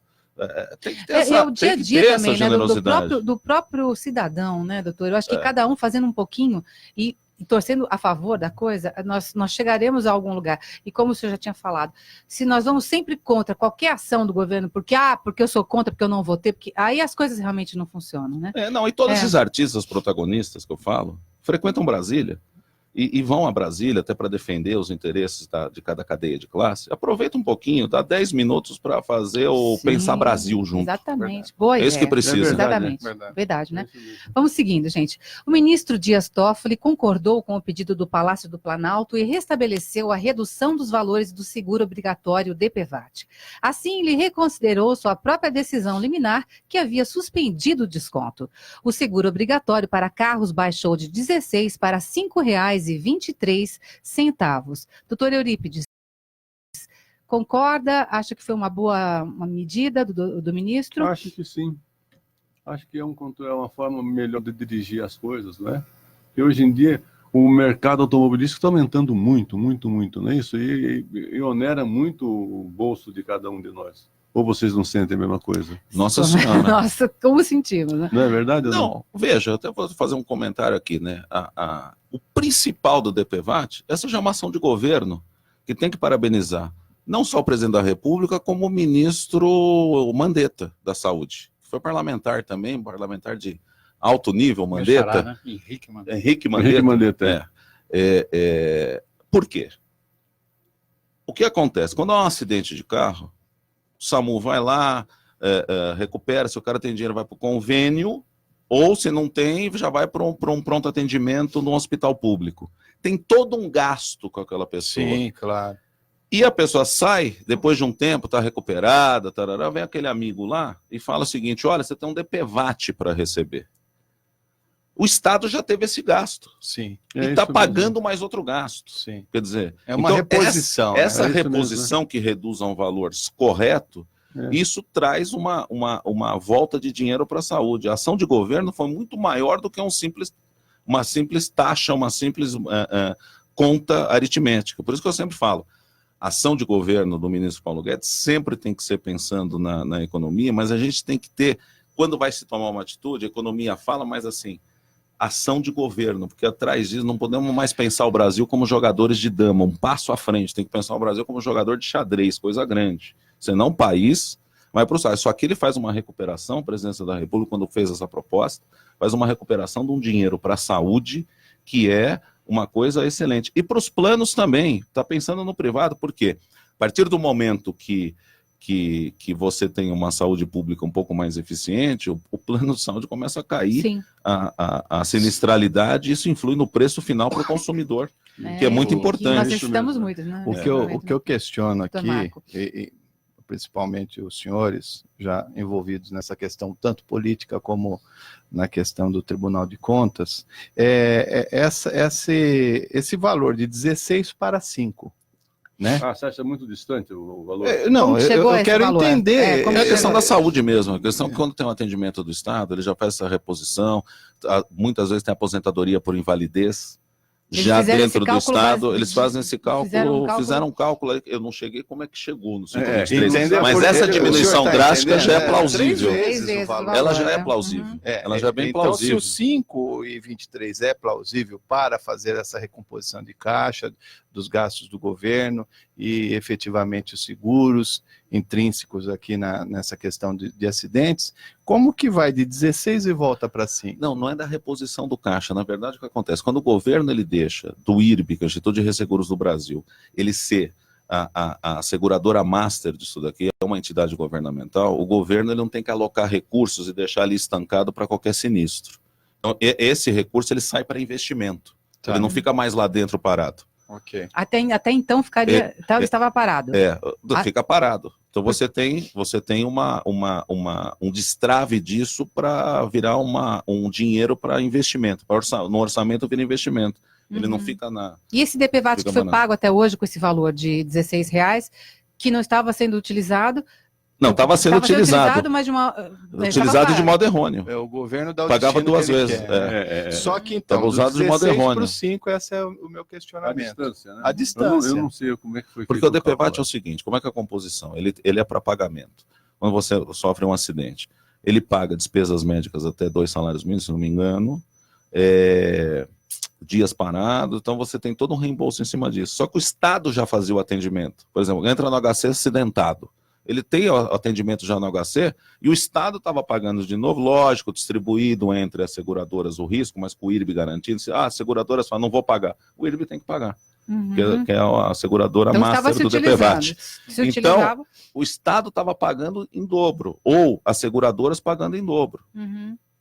Speaker 1: Tem que ter
Speaker 2: É,
Speaker 1: essa,
Speaker 2: é o dia a
Speaker 1: tem que
Speaker 2: dia
Speaker 1: ter
Speaker 2: também,
Speaker 1: essa
Speaker 2: né?
Speaker 1: generosidade.
Speaker 2: Do próprio cidadão, né, doutor? Eu acho que cada um fazendo um pouquinho e torcendo a favor da coisa, nós chegaremos a algum lugar. E como o senhor já tinha falado, se nós vamos sempre contra qualquer ação do governo, porque eu sou contra, porque eu não votei, porque aí as coisas realmente não funcionam, né?
Speaker 1: Não, e todos
Speaker 2: É.
Speaker 1: esses artistas protagonistas que eu falo, frequentam Brasília e vão a Brasília até para defender os interesses de cada cadeia de classe. Aproveita um pouquinho, dá 10 minutos para fazer o
Speaker 2: Sim,
Speaker 1: Pensar Brasil junto.
Speaker 2: Exatamente. Boa
Speaker 1: É isso
Speaker 2: ideia.
Speaker 1: que precisa.
Speaker 2: Exatamente.
Speaker 5: Verdade.
Speaker 2: Verdade, né?
Speaker 4: É isso mesmo.
Speaker 2: Vamos seguindo, gente. O ministro Dias Toffoli concordou com o pedido do Palácio do Planalto e restabeleceu a redução dos valores do seguro obrigatório DPVAT. Assim, ele reconsiderou sua própria decisão liminar que havia suspendido o desconto. O seguro obrigatório para carros baixou de R$ 16 para R$ 5,23. Doutor Eurípides, concorda? Acha que foi uma medida do ministro?
Speaker 4: Acho que sim. Acho que é uma forma melhor de dirigir as coisas, né? E hoje em dia o mercado automobilístico está aumentando muito, muito, muito, não é isso? E onera muito o bolso de cada um de nós. Ou vocês não sentem a mesma coisa?
Speaker 1: Nossa Senhora.
Speaker 2: Nossa, como sentimos, né?
Speaker 4: Não é verdade?
Speaker 1: Não, veja, eu até vou fazer um comentário aqui, né? O principal do DPVAT, essa já é uma ação de governo que tem que parabenizar não só o presidente da República, como o ministro Mandetta da Saúde, que foi parlamentar também, parlamentar de alto nível,
Speaker 3: Meu
Speaker 1: Mandetta.
Speaker 3: xará, né? Henrique Mandetta.
Speaker 1: Henrique Mandetta.
Speaker 4: Henrique Mandetta,
Speaker 1: Por quê? O que acontece? Quando há um acidente de carro, o SAMU vai lá, recupera, se o cara tem dinheiro, vai para o convênio, ou se não tem, já vai para um pronto atendimento no hospital público. Tem todo um gasto com aquela pessoa.
Speaker 5: Sim, claro.
Speaker 1: E a pessoa sai, depois de um tempo, está recuperada, tarará, vem aquele amigo lá e fala o seguinte, olha, você tem um DPVAT para receber. O Estado já teve esse gasto.
Speaker 5: Sim,
Speaker 1: E
Speaker 4: isso
Speaker 1: está
Speaker 4: mesmo.
Speaker 1: pagando mais outro gasto.
Speaker 5: sim.
Speaker 1: Quer dizer,
Speaker 5: É uma
Speaker 1: então,
Speaker 5: reposição.
Speaker 1: Essa
Speaker 4: É isso
Speaker 1: reposição que reduz a um valor correto, isso traz uma volta de dinheiro para a saúde. A ação de governo foi muito maior do que uma simples taxa, uma simples conta aritmética. Por isso que eu sempre falo, a ação de governo do ministro Paulo Guedes sempre tem que ser pensando na economia, mas a gente tem que ter, quando vai se tomar uma atitude, a economia fala, mas assim, ação de governo, porque atrás disso não podemos mais pensar o Brasil como jogadores de dama, um passo à frente, tem que pensar o Brasil como jogador de xadrez, coisa grande. Senão o país vai para o saio. Só que ele faz uma recuperação, a presidência da República, quando fez essa proposta, faz uma recuperação de um dinheiro para a saúde, que é uma coisa excelente. E para os planos também, está pensando no privado, por quê? A partir do momento que você tem uma saúde pública um pouco mais eficiente, o plano de saúde começa a cair,
Speaker 2: Sim.
Speaker 1: a sinistralidade, e isso influi no preço final para o consumidor, que é muito
Speaker 2: que
Speaker 1: importante.
Speaker 2: nós necessitamos muito, né?
Speaker 5: O que eu questiono aqui,
Speaker 2: Doutor Marco.
Speaker 5: e principalmente os senhores já envolvidos nessa questão, tanto política como na questão do Tribunal de Contas, esse valor de 16 para 5. Né?
Speaker 4: Você acha muito distante o valor?
Speaker 5: Não,
Speaker 2: Como chegou a
Speaker 5: eu
Speaker 2: esse
Speaker 5: quero
Speaker 2: valor?
Speaker 5: entender.
Speaker 2: Como
Speaker 1: É a
Speaker 2: chegou?
Speaker 1: questão da saúde mesmo, a questão que quando tem um atendimento do Estado, ele já faz essa reposição, muitas vezes tem aposentadoria por invalidez,
Speaker 2: Eles
Speaker 1: já
Speaker 2: fizeram esse
Speaker 1: dentro do
Speaker 2: cálculo,
Speaker 1: Estado,
Speaker 2: mas
Speaker 1: eles fazem esse cálculo,
Speaker 2: fizeram um
Speaker 1: cálculo, eu não cheguei como é que chegou no 523,
Speaker 5: entendeu?
Speaker 1: mas
Speaker 5: Porque
Speaker 1: essa
Speaker 5: o
Speaker 1: diminuição
Speaker 5: senhor tá
Speaker 1: drástica já é
Speaker 5: entendendo?
Speaker 1: plausível.
Speaker 5: 3
Speaker 2: vezes
Speaker 5: o valor.
Speaker 1: Ela já é
Speaker 2: né?
Speaker 1: plausível, ela já é bem
Speaker 5: então,
Speaker 1: plausível.
Speaker 5: se o 5,23 é plausível para fazer essa recomposição de caixa dos gastos do governo e efetivamente os seguros intrínsecos aqui nessa questão de acidentes, como que vai de 16 e volta para 5?
Speaker 1: Não é da reposição do caixa. Na verdade, o que acontece? Quando o governo ele deixa do IRB, que é o Instituto de Resseguros do Brasil, ele ser a seguradora master disso daqui, é uma entidade governamental, o governo ele não tem que alocar recursos e deixar ali estancado para qualquer sinistro. Então, esse recurso ele sai para investimento.
Speaker 5: Tá.
Speaker 1: Ele não fica mais lá dentro parado.
Speaker 5: Ok.
Speaker 2: Até então estava parado.
Speaker 1: Fica parado. Então você tem um destrave disso para virar um dinheiro para investimento. No orçamento vira investimento. Ele não fica na...
Speaker 2: E esse DPVAT que foi pago até hoje com esse valor de R$16, que não estava sendo utilizado...
Speaker 1: Não, estava sendo utilizado.
Speaker 2: Mas
Speaker 1: utilizado de modo errôneo.
Speaker 5: O governo dá o
Speaker 1: pagava duas vezes.
Speaker 5: Só que então,
Speaker 1: estava usado de modo errôneo.
Speaker 5: Para o 5, esse é o meu questionamento.
Speaker 4: A distância, né?
Speaker 5: A distância.
Speaker 4: Eu não sei como é que foi.
Speaker 1: Porque o DPVAT é o seguinte, como é que é a composição? Ele é para pagamento. Quando você sofre um acidente, ele paga despesas médicas até 2 salários mínimos, se não me engano, dias parados, então você tem todo um reembolso em cima disso. Só que o Estado já fazia o atendimento. Por exemplo, entra no HC acidentado. Ele tem o atendimento já no HC e o Estado estava pagando de novo, lógico, distribuído entre as seguradoras o risco, mas com o IRB garantido. As seguradoras falam, não vou pagar. O IRB tem que pagar, que é a seguradora
Speaker 2: então,
Speaker 1: master do DPVAT.
Speaker 2: Então,
Speaker 1: o Estado estava pagando em dobro, ou as seguradoras pagando em dobro.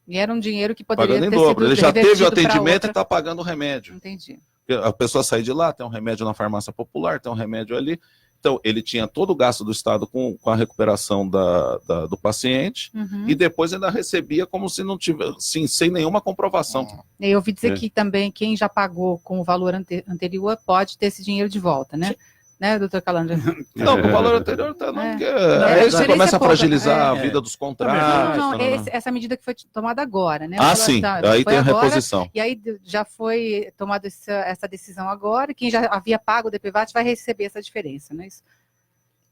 Speaker 2: E era um dinheiro que poderia
Speaker 1: pagando em
Speaker 2: ter
Speaker 1: dobro.
Speaker 2: sido
Speaker 1: Ele já teve o atendimento
Speaker 2: outra...
Speaker 1: e está pagando o remédio.
Speaker 2: Entendi.
Speaker 1: A pessoa sai de lá, tem um remédio na farmácia popular, tem um remédio ali. Então, ele tinha todo o gasto do Estado com a recuperação do paciente e depois ainda recebia como se não tivesse, sem nenhuma comprovação.
Speaker 2: Eu ouvi dizer que também quem já pagou com o valor anterior pode ter esse dinheiro de volta, né? Né, doutor Calandra?
Speaker 1: Não, o valor anterior está não, porque você começa a fragilizar a vida dos contratos.
Speaker 2: Não, essa medida que foi tomada agora, né?
Speaker 1: Sim, aí tem a reposição.
Speaker 2: E aí já foi tomada essa decisão agora, quem já havia pago o DPVAT vai receber essa diferença, não é isso?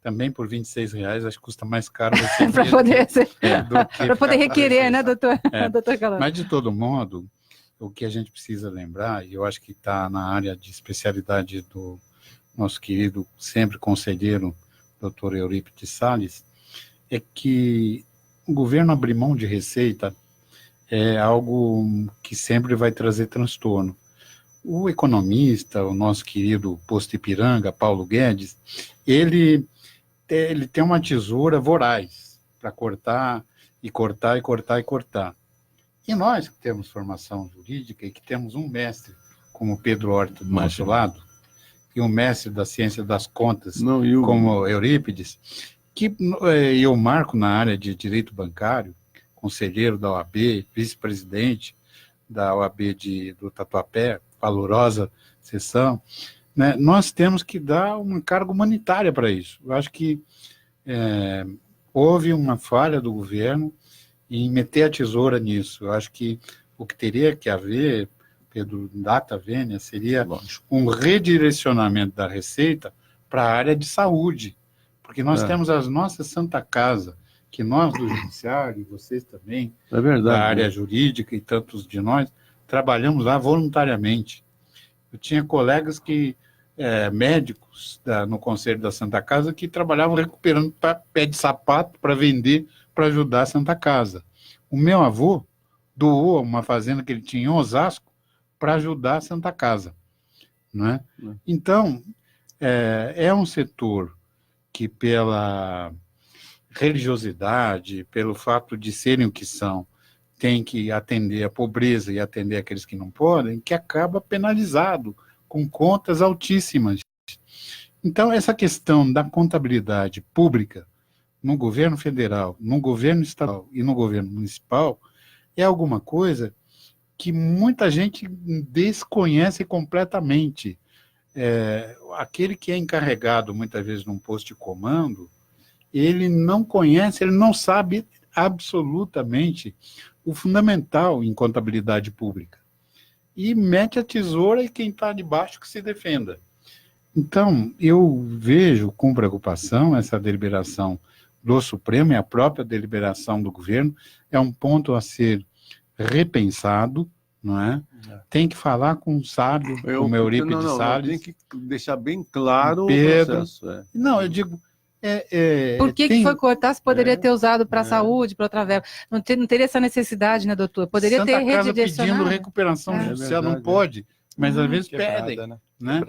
Speaker 3: Também por R$26, acho que custa mais caro
Speaker 2: para poder requerer, né, doutor Calandra?
Speaker 3: Mas, de todo modo, o que a gente precisa lembrar, e eu acho que está na área de especialidade do nosso querido, sempre conselheiro, doutor Eurípides Salles, é que o governo abrir mão de receita é algo que sempre vai trazer transtorno. O economista, o nosso querido Posto Ipiranga, Paulo Guedes, ele tem uma tesoura voraz para cortar, e cortar, e cortar, e cortar. E nós que temos formação jurídica e que temos um mestre, como Pedro Horta, do nosso lado, e um mestre da ciência das contas, como Eurípides, e o Marco na área de direito bancário, conselheiro da OAB, vice-presidente da OAB do Tatuapé, valorosa sessão, né? Nós temos que dar uma carga humanitária para isso. Eu acho que houve uma falha do governo em meter a tesoura nisso. Eu acho que o que teria que haver, Pedro, data vênia, seria um redirecionamento da receita para a área de saúde, porque nós temos as nossas Santa Casa, que nós do judiciário, e vocês também, da área jurídica e tantos de nós, trabalhamos lá voluntariamente. Eu tinha colegas médicos no Conselho da Santa Casa que trabalhavam recuperando pé de sapato para vender, para ajudar a Santa Casa. O meu avô doou uma fazenda que ele tinha em Osasco para ajudar a Santa Casa. não é? Então, é um setor que, pela religiosidade, pelo fato de serem o que são, tem que atender a pobreza e atender aqueles que não podem, que acaba penalizado com contas altíssimas. Então, essa questão da contabilidade pública no governo federal, no governo estadual e no governo municipal é alguma coisa que muita gente desconhece completamente. Aquele que é encarregado, muitas vezes, num posto de comando, ele não conhece, ele não sabe absolutamente o fundamental em contabilidade pública. E mete a tesoura e quem está debaixo que se defenda. Então, eu vejo com preocupação essa deliberação do Supremo e a própria deliberação do governo. É um ponto a ser repensado, não é? Tem que falar com um sábio, como Eurípides Salles.
Speaker 4: Tem que deixar bem claro
Speaker 3: Pedro.
Speaker 4: o processo.
Speaker 3: Não, eu digo...
Speaker 2: Por que foi cortar se poderia ter usado para a saúde, para outra verba? Não teria essa necessidade, né, doutor? Poderia
Speaker 3: Santa
Speaker 2: ter
Speaker 3: Casa
Speaker 2: redirecionado.
Speaker 3: pedindo recuperação judicial, não pode, mas às vezes pedem. Né?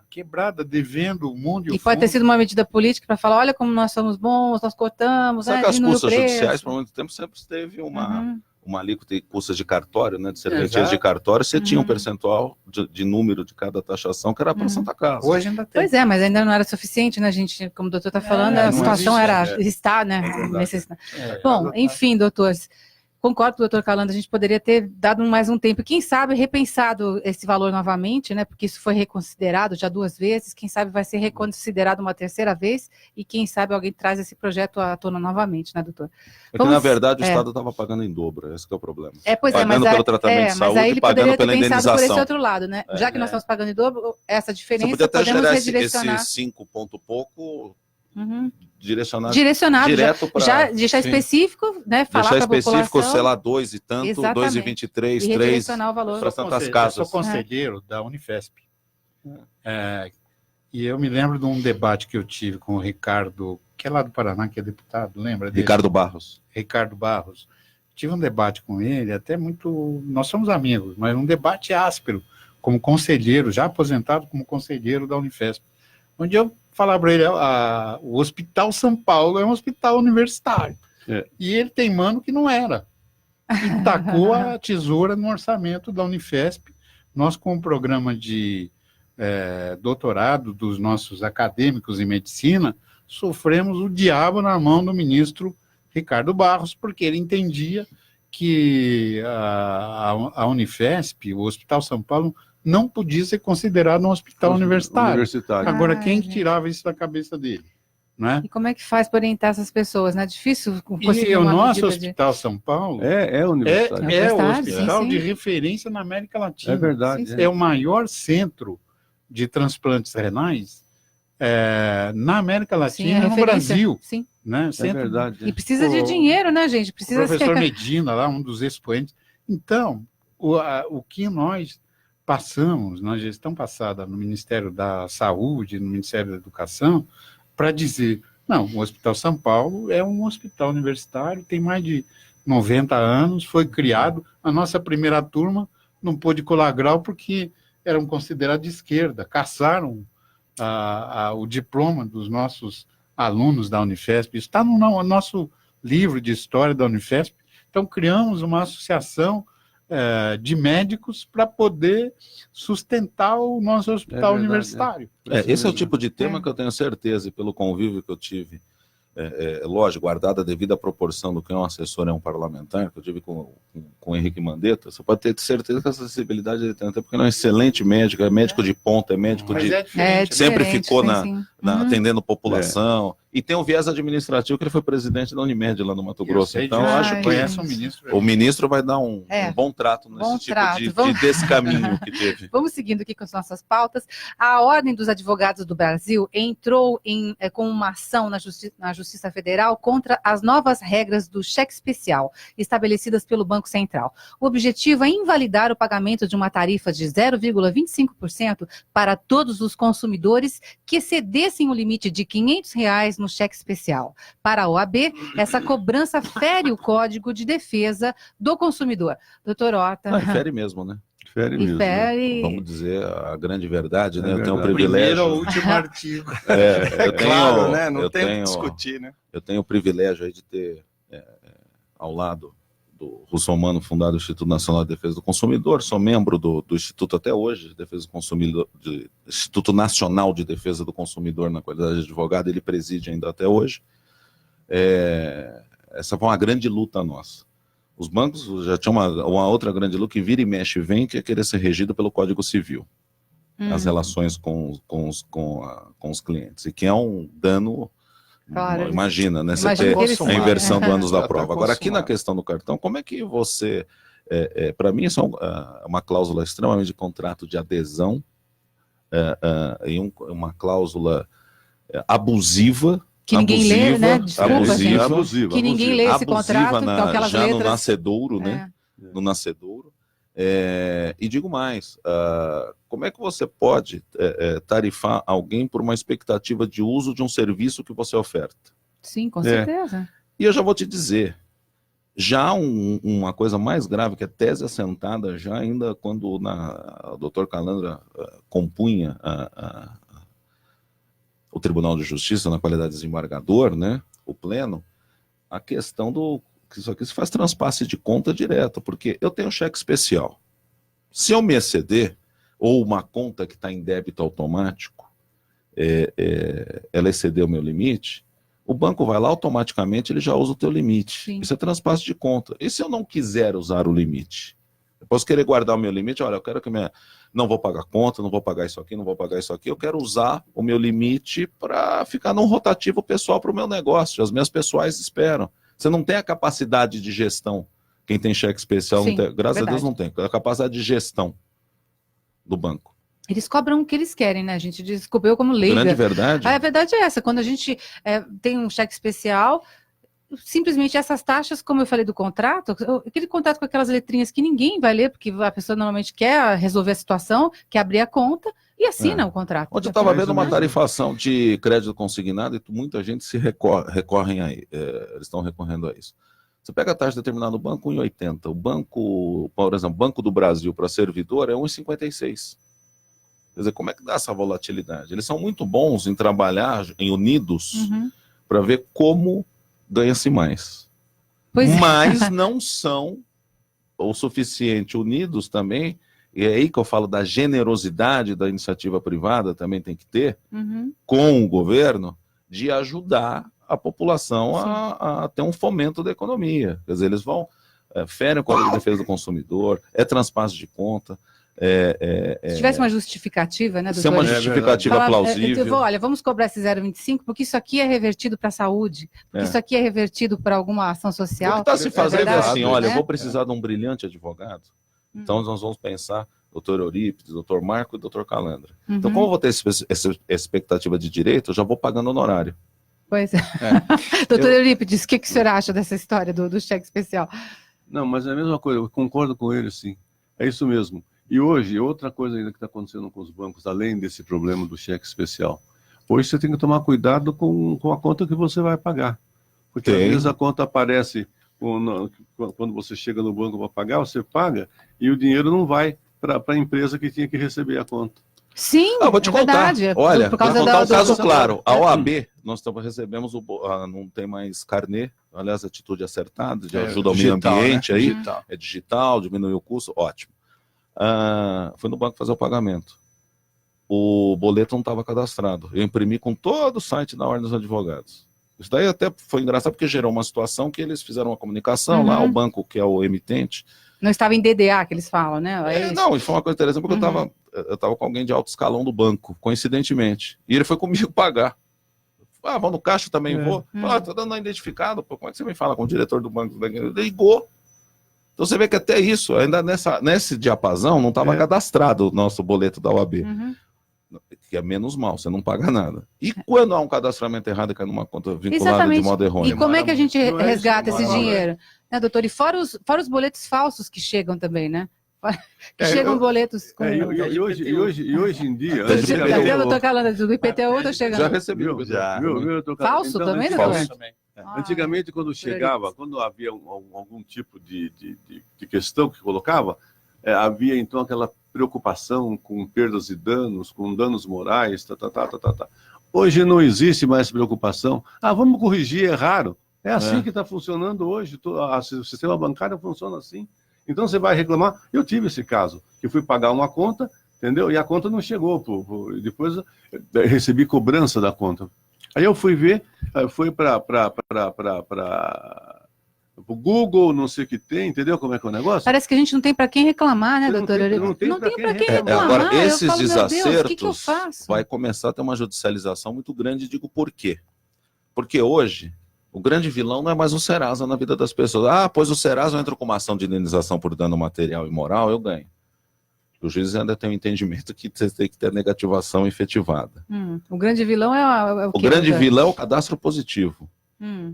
Speaker 3: Quebrada, devendo o mundo e o
Speaker 2: E pode ter
Speaker 3: fundo.
Speaker 2: sido uma medida política para falar, olha como nós somos bons, nós cortamos,
Speaker 1: Sabe que as
Speaker 2: diminuiu o
Speaker 1: custas
Speaker 2: preço.
Speaker 1: judiciais, por muito tempo, sempre teve uma alíquota de custas de cartório, né, de serventias
Speaker 3: Exato.
Speaker 1: de cartório, você tinha um percentual de número de cada taxação que era para a Santa Casa.
Speaker 3: Hoje ainda tem.
Speaker 2: Pois é, mas ainda não era suficiente, né, gente? Como o doutor está falando,
Speaker 3: É,
Speaker 2: a
Speaker 3: não
Speaker 2: situação
Speaker 3: existe,
Speaker 2: está, né?
Speaker 1: verdade.
Speaker 2: Necessidade. Bom, enfim, doutores, concordo com o doutor Calando, a gente poderia ter dado mais um tempo, quem sabe repensado esse valor novamente, né, porque isso foi reconsiderado já 2 vezes, quem sabe vai ser reconsiderado uma 3ª vez, e quem sabe alguém traz esse projeto à tona novamente, né, doutor?
Speaker 1: Porque, na verdade, o Estado estava pagando em dobro, esse que é o problema.
Speaker 2: Pois
Speaker 1: Pagando
Speaker 2: mas
Speaker 1: pelo tratamento de
Speaker 2: mas
Speaker 1: saúde
Speaker 2: aí
Speaker 1: e
Speaker 2: ele
Speaker 1: pagando
Speaker 2: poderia ter
Speaker 1: pela
Speaker 2: pensado por esse
Speaker 1: indenização.
Speaker 2: outro lado, né? Já que nós estamos pagando em dobro, essa
Speaker 1: Você
Speaker 2: diferença
Speaker 1: podia até
Speaker 2: podemos
Speaker 1: gerar esse
Speaker 2: redirecionar.
Speaker 1: 5 ponto pouco,
Speaker 2: Uhum.
Speaker 1: direcionado
Speaker 2: Direto
Speaker 1: para...
Speaker 2: já deixar
Speaker 3: Sim.
Speaker 2: específico, né? Falar
Speaker 1: Deixar
Speaker 2: para a
Speaker 1: específico,
Speaker 2: população
Speaker 1: sei lá, 2 e tanto,
Speaker 2: Exatamente.
Speaker 1: 2,23,
Speaker 2: e
Speaker 1: 3,
Speaker 2: redirecionar o valor.
Speaker 1: para tantas
Speaker 3: Eu
Speaker 1: casas.
Speaker 3: sou conselheiro da Unifesp. E eu me lembro de um debate que eu tive com o Ricardo, que é lá do Paraná, que é deputado, lembra dele?
Speaker 1: Ricardo Barros.
Speaker 3: Ricardo Barros. Tive um debate com ele, até muito... Nós somos amigos, mas um debate áspero, como conselheiro, já aposentado como conselheiro da Unifesp, onde eu falava para ele, o Hospital São Paulo é um hospital universitário. E ele teimando que não era. E tacou a tesoura no orçamento da Unifesp. Nós, com o programa de doutorado dos nossos acadêmicos em medicina, sofremos o diabo na mão do ministro Ricardo Barros, porque ele entendia que a Unifesp, o Hospital São Paulo, não podia ser considerado um hospital universitário. Agora, quem que tirava isso da cabeça dele? Né?
Speaker 2: E como é que faz para orientar essas pessoas? Não é difícil conseguir
Speaker 3: E o
Speaker 2: uma
Speaker 3: nosso
Speaker 2: medida
Speaker 3: Hospital São Paulo
Speaker 4: É universitário.
Speaker 3: é o
Speaker 2: Universitário,
Speaker 3: hospital
Speaker 2: sim,
Speaker 3: de
Speaker 2: sim.
Speaker 3: referência na América Latina.
Speaker 4: É verdade.
Speaker 3: É o maior centro de transplantes renais na América
Speaker 2: Sim,
Speaker 3: Latina
Speaker 2: a
Speaker 3: e no
Speaker 2: referência.
Speaker 3: Brasil.
Speaker 2: Sim.
Speaker 3: Né?
Speaker 4: É
Speaker 3: Centro
Speaker 4: verdade.
Speaker 2: E precisa de dinheiro, né, gente?
Speaker 3: O
Speaker 2: Precisa
Speaker 3: professor
Speaker 2: ser...
Speaker 3: Medina, lá, um dos expoentes. Então, o que nós passamos na gestão passada no Ministério da Saúde, no Ministério da Educação, para dizer, não, o Hospital São Paulo é um hospital universitário, tem mais de 90 anos, foi criado, a nossa primeira turma não pôde colar grau porque eram considerados de esquerda, caçaram o diploma dos nossos alunos da Unifesp, isso está no nosso livro de história da Unifesp. Então, criamos uma associação de médicos para poder sustentar o nosso hospital universitário.
Speaker 1: Esse é o tipo de tema que eu tenho certeza, e pelo convívio que eu tive, lógico, guardada a devida proporção do que um assessor é um parlamentar, que eu tive com o Henrique Mandetta, você pode ter certeza que a acessibilidade ele tem, até porque ele é um excelente médico, é médico de ponta, é médico
Speaker 3: Mas
Speaker 1: de...
Speaker 3: é diferente,
Speaker 1: sempre
Speaker 2: diferente,
Speaker 1: ficou
Speaker 2: sim.
Speaker 1: atendendo população, e tem um viés administrativo que ele foi presidente da Unimed lá no Mato Grosso, então eu acho que
Speaker 3: conhece o ministro.
Speaker 1: o ministro vai dar um bom trato nesse
Speaker 2: Bom
Speaker 1: tipo
Speaker 2: trato.
Speaker 1: desse caminho que teve.
Speaker 2: Vamos seguindo aqui com as nossas pautas. A Ordem dos Advogados do Brasil entrou com uma ação na Justiça Federal contra as novas regras do cheque especial estabelecidas pelo Banco Central. O objetivo é invalidar o pagamento de uma tarifa de 0,25% para todos os consumidores que excedessem o limite de R$ 500 no cheque especial. Para a OAB, essa cobrança fere o Código de Defesa do Consumidor. Doutor Horta.
Speaker 1: Fere mesmo, né?
Speaker 4: Fere mesmo. né?
Speaker 2: Fere.
Speaker 1: Vamos dizer a grande verdade, né?
Speaker 4: É
Speaker 1: Eu tenho o
Speaker 4: verdade.
Speaker 3: Primeiro
Speaker 1: privilégio.
Speaker 3: ou último artigo.
Speaker 1: Eu tenho,
Speaker 5: claro, né? Não
Speaker 1: eu
Speaker 5: tem o que
Speaker 1: tenho-
Speaker 5: discutir, né?
Speaker 1: Eu tenho o privilégio aí de ter ao lado do Russomano fundado o Instituto Nacional de Defesa do Consumidor, sou membro do Instituto até hoje, de Defesa do Consumidor, Instituto Nacional de Defesa do Consumidor na qualidade de advogado, ele preside ainda até hoje. Essa foi uma grande luta nossa. Os bancos já tinham uma outra grande luta que vira e mexe e vem, que é querer ser regido pelo Código Civil, as relações com os clientes, e que é um dano.
Speaker 2: Claro,
Speaker 1: Imagina, né? Você
Speaker 2: imagino
Speaker 1: ter
Speaker 2: que eles-
Speaker 1: a inversão do ânus da
Speaker 5: Já tá
Speaker 1: prova. Agora, aqui na
Speaker 5: acostumado.
Speaker 1: questão do cartão, como é que você. Para mim, isso é uma cláusula extremamente de contrato de adesão e uma cláusula abusiva.
Speaker 2: Que ninguém lê, né? Desculpa,
Speaker 1: abusiva,
Speaker 2: gente.
Speaker 4: abusiva,
Speaker 2: Que ninguém lê esse contrato, então aquelas
Speaker 1: já no
Speaker 2: letras.
Speaker 1: nascedouro, né?
Speaker 2: É.
Speaker 1: No nascedouro. E digo mais, como é que você pode tarifar alguém por uma expectativa de uso de um serviço que você oferta?
Speaker 2: Sim, com certeza.
Speaker 1: E eu já vou te dizer, já uma coisa mais grave, que é tese assentada já ainda quando o doutor Calandra compunha o Tribunal de Justiça na qualidade de desembargador, né, o pleno, a questão que isso aqui se faz transpasse de conta direto, porque eu tenho cheque especial. Se eu me exceder, ou uma conta que está em débito automático, ela exceder o meu limite, o banco vai lá automaticamente, ele já usa o teu limite.
Speaker 2: Sim.
Speaker 1: Isso é transpasse de conta. E se eu não quiser usar o limite? Eu posso querer guardar o meu limite, olha, eu quero que não vou pagar conta, não vou pagar isso aqui, não vou pagar isso aqui, eu quero usar o meu limite para ficar num rotativo pessoal para o meu negócio. As minhas pessoais esperam. Você não tem a capacidade de gestão. Quem tem cheque especial,
Speaker 2: Sim,
Speaker 1: não tem, graças
Speaker 2: verdade.
Speaker 1: a Deus não tem. A capacidade de gestão do banco.
Speaker 2: Eles cobram o que eles querem, né, gente? Desculpa, eu como leiga.
Speaker 1: Grande verdade.
Speaker 2: A verdade é essa, quando a gente tem um cheque especial, simplesmente essas taxas, como eu falei do contrato, aquele contrato com aquelas letrinhas que ninguém vai ler, porque a pessoa normalmente quer resolver a situação, quer abrir a conta e assina o contrato.
Speaker 1: Onde eu estava vendo uma
Speaker 4: mesmo.
Speaker 1: tarifação de crédito consignado e muita gente se recorrem aí, eles estão recorrendo a isso. Você pega a taxa determinada no banco, 1,80. O banco, por exemplo, Banco do Brasil para servidor é 1,56. Quer dizer, como é que dá essa volatilidade? Eles são muito bons em trabalhar em unidos para ver como ganha-se mais.
Speaker 2: Pois é.
Speaker 1: Mas não são o suficiente unidos também, e é aí que eu falo da generosidade da iniciativa privada, também tem que ter, com o governo, de ajudar a população a ter um fomento da economia. Quer dizer, eles vão, ferem o Código de Defesa do Consumidor, transpasse de conta.
Speaker 2: Se tivesse uma justificativa, né,
Speaker 1: Se é uma
Speaker 2: doutor?
Speaker 1: justificativa
Speaker 2: Falar,
Speaker 1: plausível.
Speaker 2: olha, vamos cobrar esse 0,25 porque isso aqui é revertido para a saúde, porque isso aqui é revertido para alguma ação
Speaker 1: O
Speaker 2: social.
Speaker 1: que está se fazendo é
Speaker 2: verdade,
Speaker 1: assim, olha,
Speaker 2: né?
Speaker 1: eu vou precisar de um brilhante advogado, então nós vamos pensar doutor Eurípides, doutor Marco e doutor Calandra. Então, como eu vou ter essa expectativa de direito, eu já vou pagando honorário.
Speaker 2: Pois é. Doutor Eurípides, o que o senhor acha dessa história do cheque especial?
Speaker 4: Não, mas é a mesma coisa, eu concordo com ele, sim. É isso mesmo. E hoje, outra coisa ainda que está acontecendo com os bancos, além desse problema do cheque especial, hoje você tem que tomar cuidado com a conta que você vai pagar. Porque às vezes a conta aparece, quando você chega no banco para pagar, você paga, e o dinheiro não vai para a empresa que tinha que receber a conta.
Speaker 2: Sim,
Speaker 1: vou te contar.
Speaker 2: verdade.
Speaker 1: Olha,
Speaker 2: por
Speaker 1: vou
Speaker 2: causa
Speaker 1: contar um caso
Speaker 2: do-
Speaker 1: claro. A OAB, nós recebemos, não tem mais carnê, aliás, atitude acertada, de ajuda ao meio
Speaker 5: digital,
Speaker 1: ambiente
Speaker 5: né?
Speaker 1: aí,
Speaker 5: Digital.
Speaker 1: é digital, diminuiu o custo, ótimo. Fui no banco fazer o pagamento. O boleto não estava cadastrado. Eu imprimi com todo o site da Ordem dos Advogados. Isso daí até foi engraçado porque gerou uma situação que eles fizeram uma comunicação lá, o banco que é o emitente.
Speaker 2: Não estava em DDA, que eles falam, né?
Speaker 1: Não, e foi uma coisa interessante porque eu estava com alguém de alto escalão do banco, coincidentemente. E ele foi comigo pagar. Vou no caixa também, vou. Tô dando identificado, pô, como é que você me fala com o diretor do banco? Ele ligou. Então você vê que até isso, ainda nesse diapasão, não estava cadastrado o nosso boleto da OAB. Que é menos mal, você não paga nada. E quando há um cadastramento errado e cai numa conta vinculada
Speaker 2: Exatamente.
Speaker 1: de modo errôneo?
Speaker 2: E como é que a gente
Speaker 4: Não é isso,
Speaker 2: resgata esse
Speaker 4: demora,
Speaker 2: dinheiro? Né, doutor? E fora os boletos falsos que chegam também, né? Que chegam boletos com...
Speaker 4: E hoje em dia...
Speaker 1: Tá
Speaker 4: antigamente-
Speaker 2: Eu tô falando do IPTU, tô chegando.
Speaker 1: Já recebi.
Speaker 5: Já.
Speaker 2: Falso também,
Speaker 1: doutor?
Speaker 3: Falso também.
Speaker 4: Antigamente, quando chegava, quando havia algum tipo de questão que colocava, havia então aquela preocupação com perdas e danos, com danos morais, Hoje não existe mais preocupação. Vamos corrigir, é raro. É assim que está funcionando hoje. O sistema bancário funciona assim. Então você vai reclamar. Eu tive esse caso, que fui pagar uma conta, entendeu? E a conta não chegou. Depois eu recebi cobrança da conta. Aí eu fui ver, foi para o Google, não sei o que tem, entendeu como é que é o negócio?
Speaker 2: Parece que a gente não tem para quem reclamar, né, doutor?
Speaker 4: Não tem para quem
Speaker 2: reclamar.
Speaker 1: Agora, esses
Speaker 2: eu falo,
Speaker 1: desacertos,
Speaker 2: que eu faço?
Speaker 1: vai começar a ter uma judicialização muito grande, digo por quê? Porque hoje, o grande vilão não é mais o Serasa na vida das pessoas. Pois o Serasa entra com uma ação de indenização por dano material e moral, eu ganho. O juiz ainda tem um entendimento que você tem que ter negativação efetivada.
Speaker 2: O grande vilão é o quê?
Speaker 1: O grande vilão é o cadastro positivo.
Speaker 2: Hum.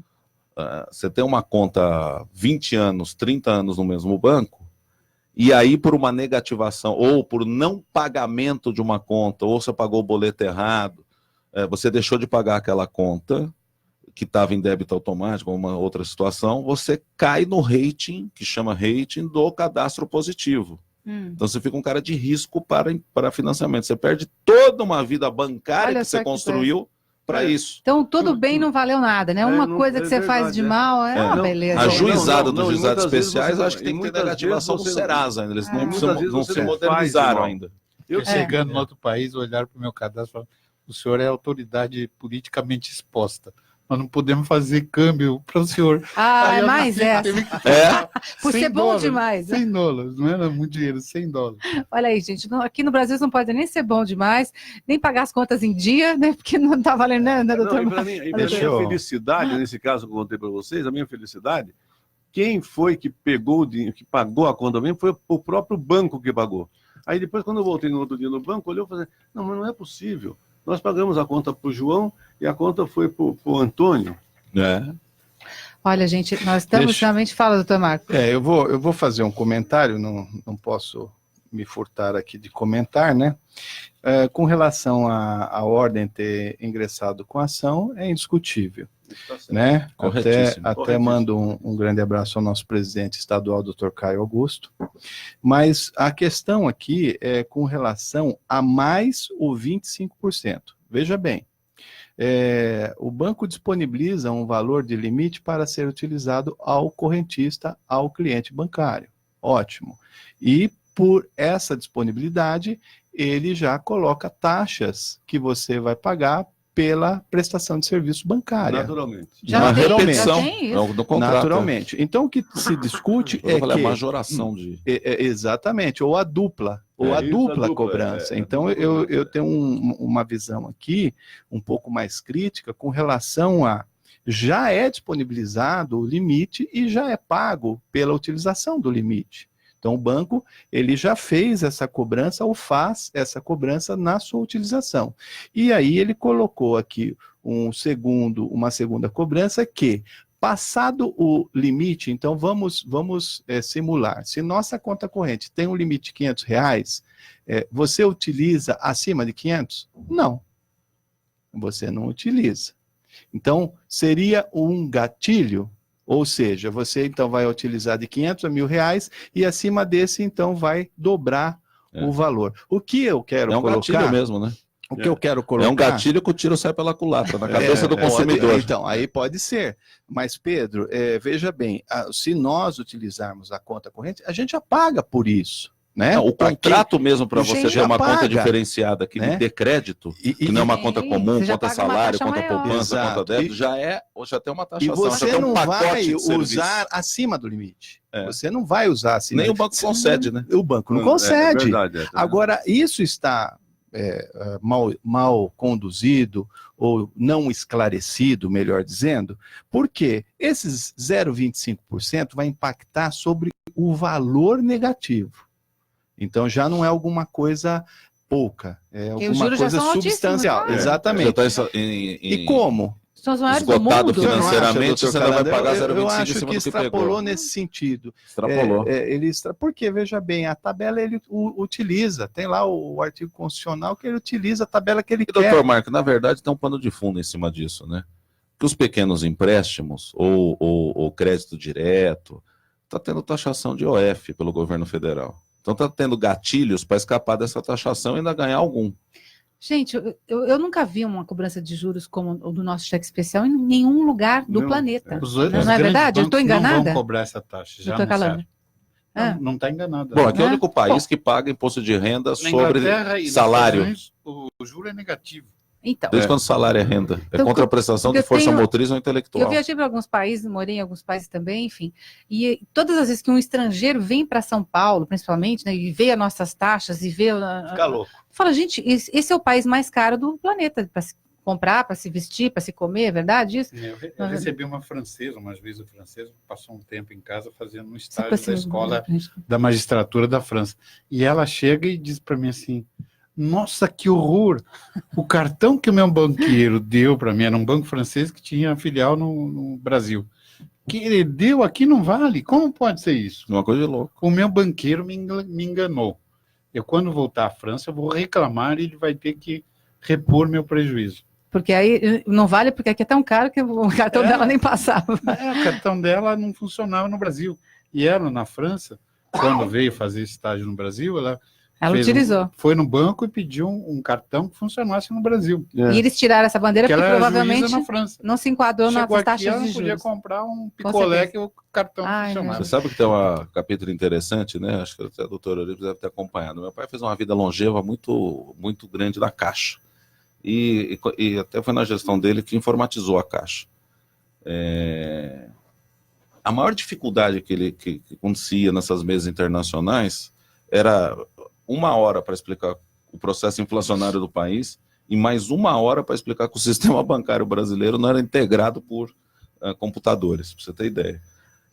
Speaker 1: Você tem uma conta 20 anos, 30 anos no mesmo banco, e aí por uma negativação, ou por não pagamento de uma conta, ou você pagou o boleto errado, você deixou de pagar aquela conta, que estava em débito automático, ou uma outra situação, você cai no rating, que chama rating, do cadastro positivo. Então você fica um cara de risco para financiamento. Você perde toda uma vida bancária que você construiu para isso.
Speaker 2: Então todo bem não valeu nada, né? Uma coisa que você faz de mal beleza.
Speaker 1: Ajuizado dos juizados especiais, acho que tem que ter negativação do Serasa ainda. Eles não se modernizaram ainda.
Speaker 3: Eu chegando em outro país, olharam para o meu cadastro e falaram: o senhor é autoridade politicamente exposta. Nós não podemos fazer câmbio para o senhor.
Speaker 2: É mais essa. Por ser bom demais.
Speaker 3: $100, não era muito dinheiro, $100.
Speaker 2: Olha aí, gente, aqui no Brasil não pode nem ser bom demais, nem pagar as contas em dia, né? Porque não está valendo nada, doutor.
Speaker 4: E para mim, a felicidade, nesse caso que eu contei para vocês, a minha felicidade, quem foi que pegou o dinheiro, que pagou a conta mesmo, foi o próprio banco que pagou. Aí depois, quando eu voltei no outro dia no banco, olhei e falei: não, mas não é possível. Nós pagamos a conta para o João e a conta foi para o Antônio.
Speaker 2: Olha, gente, nós estamos realmente... Fala, doutor Marco.
Speaker 5: Eu vou fazer um comentário, não posso me furtar aqui de comentar, né? Com relação à ordem ter ingressado com a ação, é indiscutível. Né? Até mando um grande abraço ao nosso presidente estadual, Dr. Caio Augusto. Mas a questão aqui é com relação a mais o 25%. Veja bem, o banco disponibiliza um valor de limite para ser utilizado ao correntista, ao cliente bancário. Ótimo. E por essa disponibilidade, ele já coloca taxas que você vai pagar pela prestação de serviço bancária.
Speaker 4: Naturalmente.
Speaker 2: Já
Speaker 1: repetição
Speaker 2: do
Speaker 1: contrato.
Speaker 5: Naturalmente. Então, o que se discute é que...
Speaker 1: a majoração de...
Speaker 5: exatamente, ou a dupla cobrança. Então, eu tenho uma visão aqui um pouco mais crítica com relação a... Já é disponibilizado o limite e já é pago pela utilização do limite. Então, o banco, ele já fez essa cobrança ou faz essa cobrança na sua utilização. E aí ele colocou aqui uma segunda cobrança que, passado o limite, então vamos simular. Se nossa conta corrente tem um limite de R$500, você utiliza acima de 500? Não. Você não utiliza. Então, seria um gatilho. Ou seja, você então vai utilizar de 500 a R$1.000 e acima desse então vai dobrar o valor. O que eu quero colocar...
Speaker 1: É um gatilho mesmo, né?
Speaker 5: O que eu quero colocar...
Speaker 1: É um gatilho que o tiro sai pela culatra, na cabeça do consumidor.
Speaker 5: Então, aí pode ser. Mas, Pedro, veja bem, se nós utilizarmos a conta corrente, a gente já paga por isso. Né?
Speaker 1: Não, o contrato mesmo para você ter uma conta diferenciada que
Speaker 5: né?
Speaker 1: Dê crédito, que não é uma conta comum, conta salário, conta poupança,
Speaker 5: Exato.
Speaker 1: conta débito, já tem uma taxação.
Speaker 5: E você
Speaker 1: já tem
Speaker 5: não vai usar
Speaker 1: serviço.
Speaker 5: acima do limite. Você não vai usar acima.
Speaker 1: Nem o banco concede, né?
Speaker 5: O banco não concede.
Speaker 4: Verdade,
Speaker 5: Agora, isso está mal conduzido ou não esclarecido, melhor dizendo, porque esses 0,25% vai impactar sobre o valor negativo. Então já não é alguma coisa pouca, é alguma coisa substancial. Exatamente. E como?
Speaker 2: São os maiores
Speaker 1: esgotado
Speaker 2: do mundo.
Speaker 1: financeiramente, você não vai pagar 0,25
Speaker 5: eu acho
Speaker 1: em cima
Speaker 5: que
Speaker 1: do que
Speaker 5: extrapolou
Speaker 1: pegou.
Speaker 5: nesse sentido.
Speaker 1: Extrapolou.
Speaker 5: Porque, veja bem, a tabela ele utiliza, tem lá o artigo constitucional que ele utiliza a tabela que ele quer.
Speaker 1: Doutor Marco, na verdade tem um pano de fundo em cima disso, né? Que os pequenos empréstimos ou crédito direto está tendo taxação de OF pelo governo federal. Então está tendo gatilhos para escapar dessa taxação e ainda ganhar algum.
Speaker 2: Gente, eu nunca vi uma cobrança de juros como o do nosso cheque especial em nenhum lugar do
Speaker 4: Não,
Speaker 2: planeta.
Speaker 3: Os
Speaker 2: Não é
Speaker 3: grandes
Speaker 2: verdade? Eu estou
Speaker 3: bancos não
Speaker 2: enganada?
Speaker 3: vão cobrar essa taxa, já
Speaker 2: Doutor Calandra?
Speaker 3: anunciaram.
Speaker 2: Ah.
Speaker 3: Não está enganado.
Speaker 1: Bom, aqui é o
Speaker 2: Né?
Speaker 1: único país que paga imposto de renda
Speaker 3: Na
Speaker 1: sobre
Speaker 3: Inglaterra e nos
Speaker 1: salário.
Speaker 3: Estados Unidos, o juro é negativo.
Speaker 2: Então,
Speaker 1: Desde quando o salário é renda. É
Speaker 2: Então,
Speaker 1: contraprestação de
Speaker 2: eu
Speaker 1: força
Speaker 2: tenho-
Speaker 1: motriz ou
Speaker 2: eu
Speaker 1: intelectual.
Speaker 2: viajei para alguns países, morei em alguns países também, enfim. E todas as vezes que um estrangeiro vem para São Paulo, principalmente, né, e vê as nossas taxas e vê...
Speaker 1: Fica louco.
Speaker 2: Fala, gente, esse é o país mais caro do planeta para se comprar, para se vestir, para se comer, é verdade isso?
Speaker 3: Eu recebi uma francesa, uma juíza francesa, que passou um tempo em casa fazendo um
Speaker 2: Se
Speaker 3: estágio
Speaker 2: fosse-
Speaker 3: da escola da magistratura da França. E ela chega e diz para mim assim: nossa, que horror! O cartão que o meu banqueiro deu para mim, era um banco francês que tinha filial no Brasil. Que ele deu aqui não vale. Como pode ser isso?
Speaker 1: Uma coisa de louco.
Speaker 3: O meu banqueiro me enganou. Eu, quando voltar à França, eu vou reclamar e ele vai ter que repor meu prejuízo.
Speaker 2: Porque aí não vale, porque aqui é tão caro que o cartão dela nem passava.
Speaker 3: O cartão dela não funcionava no Brasil. E ela, na França, quando veio fazer estágio no Brasil, ela
Speaker 2: Utilizou.
Speaker 3: foi no banco e pediu um cartão que funcionasse no Brasil.
Speaker 2: E eles tiraram essa bandeira
Speaker 3: Porque
Speaker 2: porque
Speaker 3: ela era
Speaker 2: provavelmente
Speaker 3: juíza na França.
Speaker 2: não se enquadrou nas
Speaker 3: Chegou aqui,
Speaker 2: taxas
Speaker 3: ela
Speaker 2: de
Speaker 3: não podia
Speaker 2: juros.
Speaker 3: comprar um picolé
Speaker 2: certeza.
Speaker 3: que o cartão
Speaker 2: Ai,
Speaker 3: funcionava.
Speaker 1: Você sabe que tem um capítulo interessante, né? Acho que até a doutora Euripides deve ter acompanhado. Meu pai fez uma vida longeva muito, muito grande da Caixa. E até foi na gestão dele que informatizou a Caixa. A maior dificuldade que acontecia nessas mesas internacionais era 1 hora para explicar o processo inflacionário do país e mais 1 hora para explicar que o sistema bancário brasileiro não era integrado por computadores, para você ter ideia.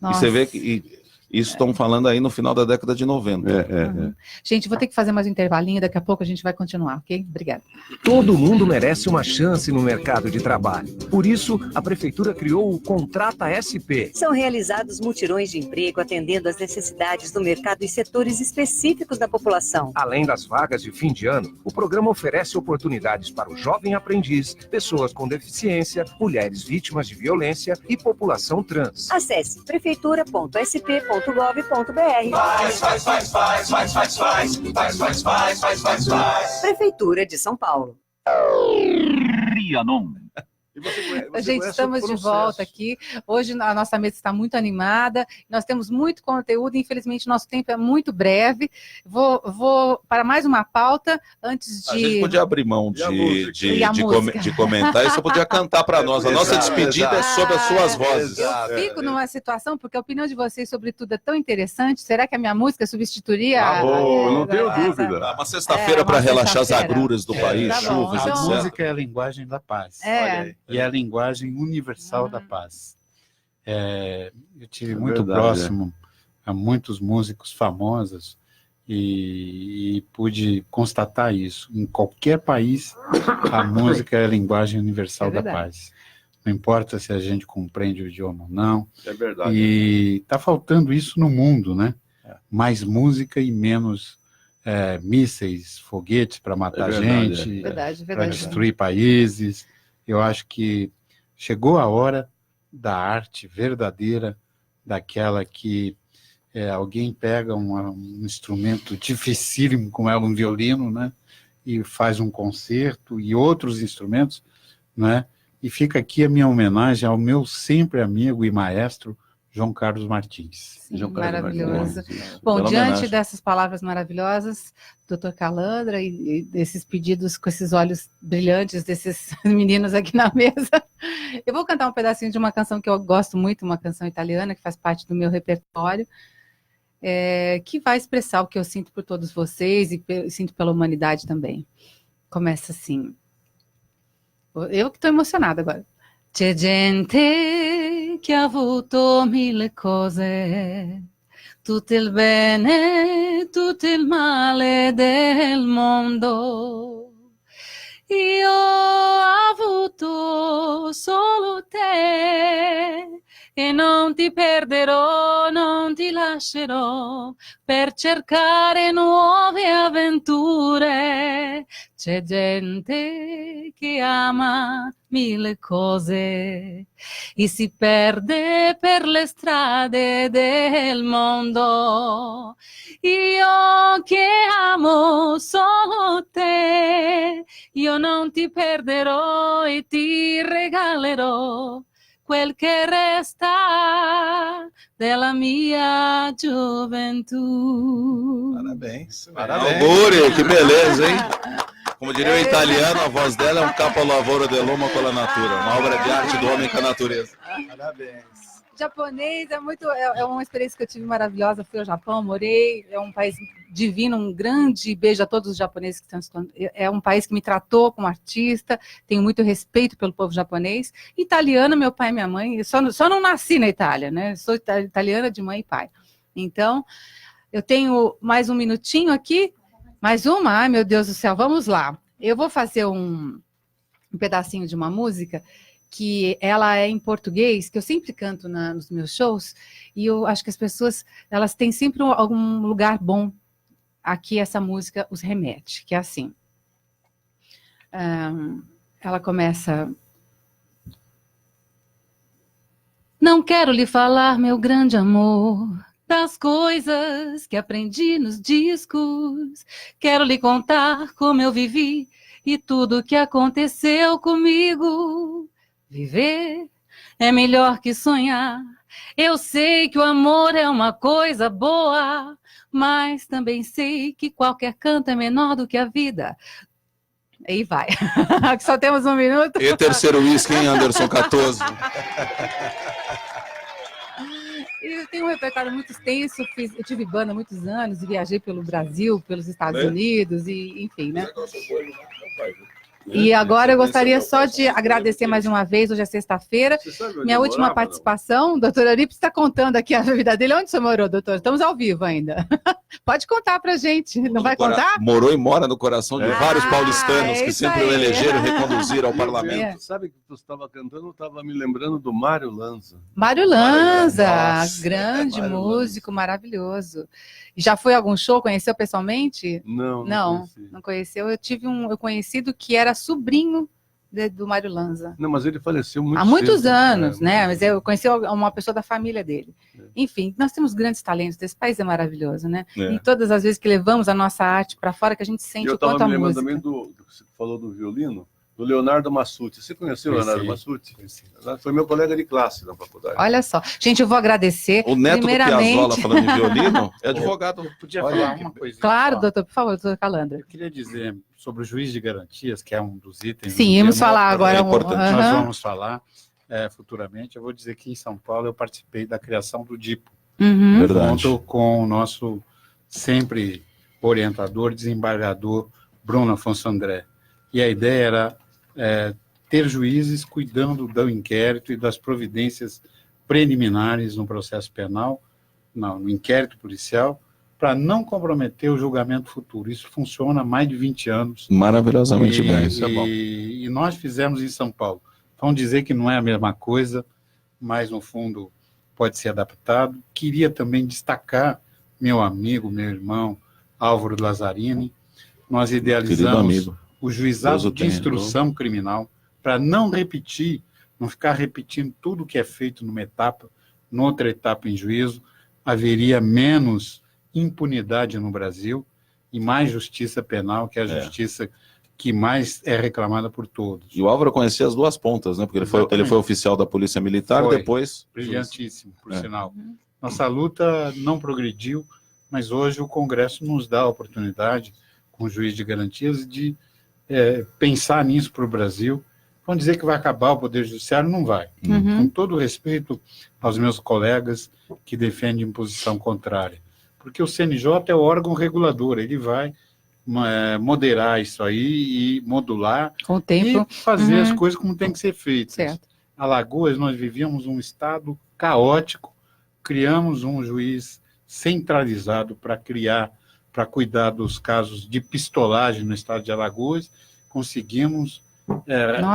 Speaker 2: Nossa.
Speaker 1: E você vê que isso estão falando aí no final da década de 90.
Speaker 2: Gente, vou ter que fazer mais um intervalinho, daqui a pouco a gente vai continuar, ok? Obrigada.
Speaker 6: Todo mundo merece uma chance no mercado de trabalho. Por isso, a Prefeitura criou o Contrata SP.
Speaker 7: São realizados mutirões de emprego atendendo às necessidades do mercado e setores específicos da população.
Speaker 6: Além das vagas de fim de ano, o programa oferece oportunidades para o jovem aprendiz, pessoas com deficiência, mulheres vítimas de violência e população trans.
Speaker 7: Acesse prefeitura.sp.gov.br. Prefeitura de São Paulo.
Speaker 2: Gente, estamos de volta aqui. Hoje a nossa mesa está muito animada. Nós temos muito conteúdo. Infelizmente, nosso tempo é muito breve. Vou para mais uma pauta antes
Speaker 1: A gente
Speaker 2: de.
Speaker 1: podia abrir mão
Speaker 2: E a música?
Speaker 1: de comentar e você podia cantar para nós. A nossa despedida é sobre as suas vozes.
Speaker 2: Eu fico numa situação, porque a opinião de vocês sobre tudo é tão interessante. Será que a minha música substituiria?
Speaker 4: Não tenho dúvida.
Speaker 1: Uma sexta-feira para relaxar as
Speaker 2: sexta-feira.
Speaker 1: agruras do país,
Speaker 2: tá bom.
Speaker 1: chuvas,
Speaker 3: A
Speaker 2: Então-
Speaker 1: etc.
Speaker 3: música é a linguagem da paz. E é a linguagem universal da paz. Eu tive muito
Speaker 4: verdade,
Speaker 3: próximo a muitos músicos famosos e pude constatar isso. Em qualquer país, a música é a linguagem universal da
Speaker 2: verdade.
Speaker 3: paz. Não importa se a gente compreende o idioma ou não.
Speaker 4: É verdade.
Speaker 3: E está faltando isso no mundo, né? Mais música e menos mísseis, foguetes para matar
Speaker 4: verdade,
Speaker 3: gente,
Speaker 2: Verdade,
Speaker 3: para
Speaker 2: verdade.
Speaker 3: destruir países. Eu acho que chegou a hora da arte verdadeira, daquela que alguém pega um instrumento dificílimo, como é um violino, né? E faz um concerto e outros instrumentos, né? E fica aqui a minha homenagem ao meu sempre amigo e maestro, João Carlos Martins.
Speaker 2: Sim,
Speaker 1: João Carlos
Speaker 2: maravilhoso.
Speaker 1: Martins.
Speaker 2: Bom,
Speaker 1: Bela
Speaker 2: diante
Speaker 1: homenagem.
Speaker 2: dessas palavras maravilhosas, doutor Calandra, e desses pedidos com esses olhos brilhantes desses meninos aqui na mesa, eu vou cantar um pedacinho de uma canção que eu gosto muito, uma canção italiana que faz parte do meu repertório, que vai expressar o que eu sinto por todos vocês e sinto pela humanidade também. Começa assim. Eu que estou emocionada agora. C'è gente che ha avuto 1000 cose, tutto il bene, tutto il male del mondo. Io ho avuto solo te, e non ti perderò, non ti lascerò per cercare nuove avventure. C'è gente che ama mille cose e si perde per le strade del mondo. Io che amo solo te, io non ti perderò e ti regalerò quel che resta della mia gioventù.
Speaker 5: Parabéns.
Speaker 1: Auguri, que beleza, hein? Como diria o italiano, a voz dela é um capolavoro dell'uomo con la natura, uma obra de arte do homem com a natureza.
Speaker 5: Parabéns.
Speaker 2: Japonês é uma experiência que eu tive maravilhosa. Fui ao Japão, morei, é um país divino. Um grande beijo a todos os japoneses que estão estudando. É um país que me tratou como artista, tenho muito respeito pelo povo japonês. Italiana, meu pai e minha mãe, eu só não nasci na Itália, né? Sou italiana de mãe e pai. Então, eu tenho mais um minutinho aqui, mais uma, ai meu Deus do céu, vamos lá. Eu vou fazer um pedacinho de uma música que ela é em português, que eu sempre canto nos meus shows, e eu acho que as pessoas, elas têm sempre algum lugar bom. Aqui essa música os remete, que é assim. Ela começa... Não quero lhe falar, meu grande amor, das coisas que aprendi nos discos. Quero lhe contar como eu vivi e tudo o que aconteceu comigo. Viver é melhor que sonhar. Eu sei que o amor é uma coisa boa, mas também sei que qualquer canto é menor do que a vida. Aí vai. Só temos um minuto.
Speaker 1: E terceiro uísque, hein, Anderson 14?
Speaker 2: Eu tenho um repertório muito extenso, eu tive banda há muitos anos, e viajei pelo Brasil, pelos Estados Unidos, e enfim, né? E agora eu gostaria só de agradecer mais uma vez, hoje é sexta-feira, minha última participação, o doutor Eurípides está contando aqui a vida dele. Onde você morou, doutor? Estamos ao vivo ainda. Pode contar pra gente, não vai contar?
Speaker 1: Morou e mora no coração de vários paulistanos que sempre o elegeram e reconduziram ao parlamento.
Speaker 4: Sabe que tu estava cantando, eu estava me lembrando do Mário Lanza.
Speaker 2: Mário Lanza,
Speaker 4: Nossa,
Speaker 2: grande
Speaker 4: Mário
Speaker 2: músico, maravilhoso. E já foi a algum show? Conheceu pessoalmente?
Speaker 4: Não
Speaker 2: Não conheceu. Eu tive um conhecido que era sobrinho do Mário Lanza.
Speaker 4: Não, mas ele faleceu muito
Speaker 2: Há muitos
Speaker 4: cedo,
Speaker 2: anos, né? Mas
Speaker 4: muito
Speaker 2: eu conheci uma pessoa da família dele. Enfim, nós temos grandes talentos. Esse país é maravilhoso, né? E todas as vezes que levamos a nossa arte para fora, que a gente sente o quanto a música.
Speaker 4: Eu estava me lembrando também do que você falou do violino, do Leonardo Massucci. Você conheceu o Leonardo Massucci? Foi meu colega de classe na faculdade.
Speaker 2: Olha só. Gente, eu vou agradecer.
Speaker 1: O neto do Piazzolla falando em violino é
Speaker 3: Eu
Speaker 1: advogado.
Speaker 3: podia falar uma coisa.
Speaker 2: Claro, doutor, por favor, doutor Calandra.
Speaker 3: Eu queria dizer sobre o juiz de garantias, que é um dos itens.
Speaker 2: Sim, vamos falar agora.
Speaker 3: Nós vamos falar futuramente. Eu vou dizer que em São Paulo eu participei da criação do DIPO.
Speaker 1: Verdade.
Speaker 3: Junto com o nosso sempre orientador, desembargador Bruno Afonso André. E a ideia era ter juízes cuidando do inquérito e das providências preliminares no processo penal, no inquérito policial, para não comprometer o julgamento futuro. Isso funciona há mais de 20 anos.
Speaker 1: Maravilhosamente bem, isso é bom.
Speaker 3: E nós fizemos em São Paulo. Vamos dizer que não é a mesma coisa, mas no fundo pode ser adaptado. Queria também destacar meu amigo, meu irmão, Álvaro Lazzarini. Nós idealizamos o juizado de instrução criminal para não repetir, não ficar repetindo tudo que é feito numa etapa, noutra etapa em juízo, haveria menos impunidade no Brasil e mais justiça penal, que é a justiça que mais é reclamada por todos.
Speaker 1: E o Álvaro conhecia as duas pontas, né? Porque ele foi oficial da Polícia Militar, depois...
Speaker 3: Brilhantíssimo, por sinal. Nossa luta não progrediu, mas hoje o Congresso nos dá a oportunidade, com o juiz de garantias, de pensar nisso para o Brasil. Vão dizer que vai acabar o Poder Judiciário? Não vai. Com todo respeito aos meus colegas que defendem posição contrária. Porque o CNJ é o órgão regulador, ele vai moderar isso aí e modular
Speaker 2: com o tempo
Speaker 3: e fazer as coisas como tem que ser feitas.
Speaker 2: Certo.
Speaker 3: Alagoas, nós vivíamos um estado caótico, criamos um juiz centralizado para cuidar dos casos de pistolagem no estado de Alagoas, conseguimos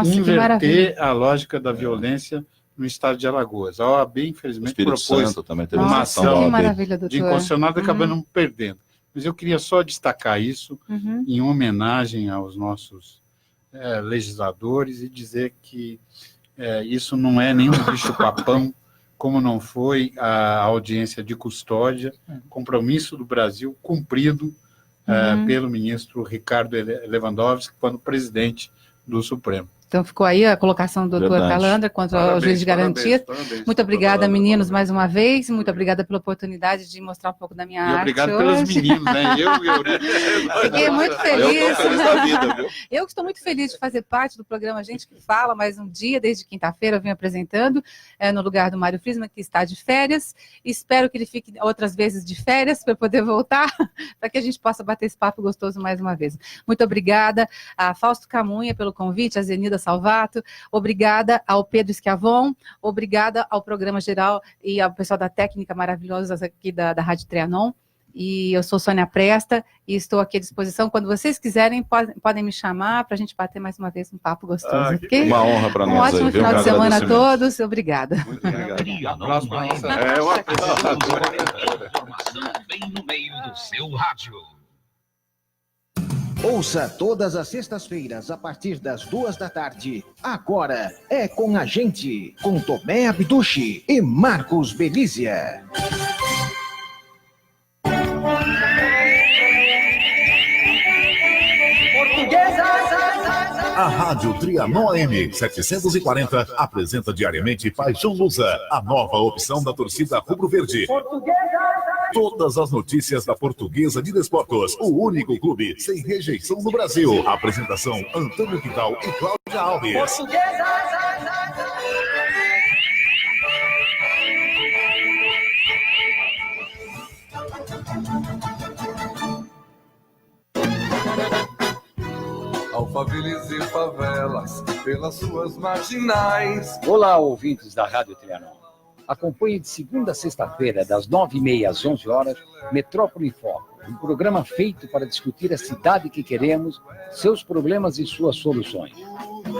Speaker 3: inverter a lógica da violência no estado de Alagoas. A OAB, infelizmente,
Speaker 1: Espírito
Speaker 3: propôs
Speaker 1: Santo também teve
Speaker 3: uma
Speaker 1: uma
Speaker 3: ação
Speaker 1: ação da
Speaker 2: que
Speaker 1: OAB.
Speaker 2: maravilha,
Speaker 3: de
Speaker 2: doutor.
Speaker 3: inconstitucionalidade, acabando perdendo. Mas eu queria só destacar isso
Speaker 2: Uhum.
Speaker 3: em homenagem aos nossos legisladores e dizer que isso não é nenhum bicho-papão, como não foi a audiência de custódia, compromisso do Brasil cumprido pelo ministro Ricardo Lewandowski, quando presidente do Supremo.
Speaker 2: Então ficou aí a colocação do doutor
Speaker 1: Verdade.
Speaker 2: Calandra contra o juiz de garantia.
Speaker 4: Parabéns,
Speaker 2: Muito obrigada, meninos, mais uma vez. Muito obrigada pela oportunidade de mostrar um pouco da minha
Speaker 3: E
Speaker 2: arte
Speaker 3: obrigado
Speaker 2: hoje.
Speaker 3: pelos meninos, né? Eu e Eurico.
Speaker 2: Fiquei muito
Speaker 1: Eu
Speaker 2: feliz.
Speaker 1: tô feliz da vida, viu?
Speaker 2: Eu que estou muito feliz de fazer parte do programa Gente que Fala, mais um dia, desde quinta-feira eu vim apresentando, no lugar do Mário Friesman, que está de férias. Espero que ele fique outras vezes de férias para poder voltar, para que a gente possa bater esse papo gostoso mais uma vez. Muito obrigada a Fausto Camunha pelo convite, a Zenilda Salvato, obrigada ao Pedro Schiavon, obrigada ao programa geral e ao pessoal da técnica maravilhosa aqui da Rádio Trianon. E eu sou Sônia Presta e estou aqui à disposição. Quando vocês quiserem, podem me chamar para a gente bater mais uma vez um papo gostoso. Ok?
Speaker 1: Uma honra para
Speaker 2: Um
Speaker 1: nós
Speaker 2: ótimo
Speaker 1: aí, viu?
Speaker 2: final de
Speaker 1: Um
Speaker 2: semana a
Speaker 1: agradecimento.
Speaker 2: todos. Obrigada.
Speaker 4: Muito obrigado.
Speaker 3: Próxima nossa.
Speaker 4: É uma
Speaker 8: Informação bem no meio do seu rádio.
Speaker 9: Ouça todas as sextas-feiras, a partir das 14h. Agora é com a gente, com Tomé Abduchi e Marcos Belízia.
Speaker 10: A Rádio Trianon AM 740 apresenta diariamente Paixão Lusa, a nova opção da torcida rubro-verde. Todas as notícias da Portuguesa de Desportos, o único clube sem rejeição no Brasil. Apresentação Antônio Quintal e Cláudia Alves.
Speaker 11: Alphaviles e favelas, pelas suas marginais.
Speaker 12: Olá, ouvintes da Rádio Trianon. Acompanhe de segunda a sexta-feira, das 9h30 às 11h, Metrópole em Foco, um programa feito para discutir a cidade que queremos, seus problemas e suas soluções.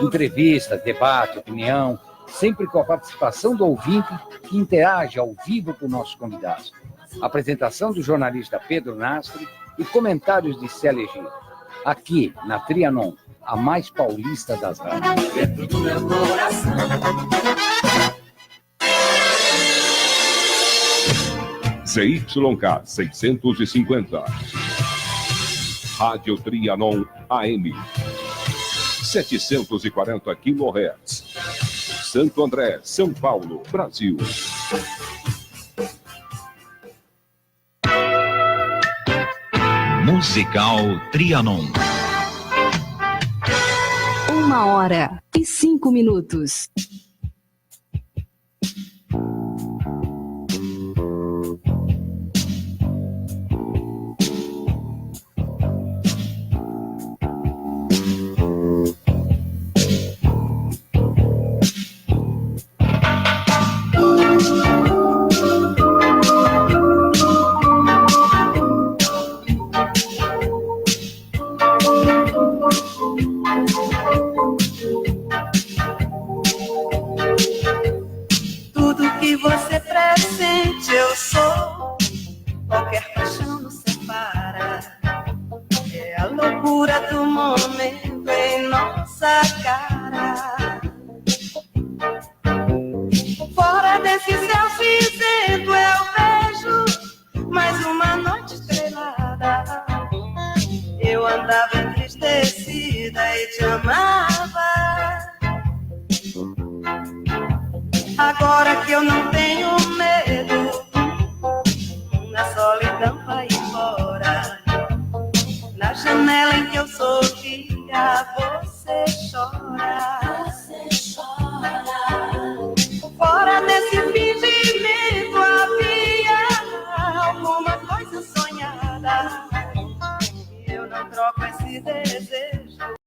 Speaker 12: Entrevista, debate, opinião, sempre com a participação do ouvinte que interage ao vivo com nossos convidados. Apresentação do jornalista Pedro Nastre e comentários de Célia Egito. Aqui, na Trianon, a mais paulista das rádios.
Speaker 11: Dentro do meu coração.
Speaker 13: ZYK 650. Rádio Trianon AM. 740 kHz. Santo André, São Paulo, Brasil.
Speaker 8: Musical Trianon.
Speaker 14: 1h05.
Speaker 15: Tudo que você pressente eu sou, qualquer paixão nos separa. É a loucura do momento em nossa cara. Fora desse céu cinzento eu vejo mais uma noite estrelada. Eu andava entristecida e te amava. Agora que eu não tenho medo, na solidão vai embora. Na janela em que eu sorria, você chora.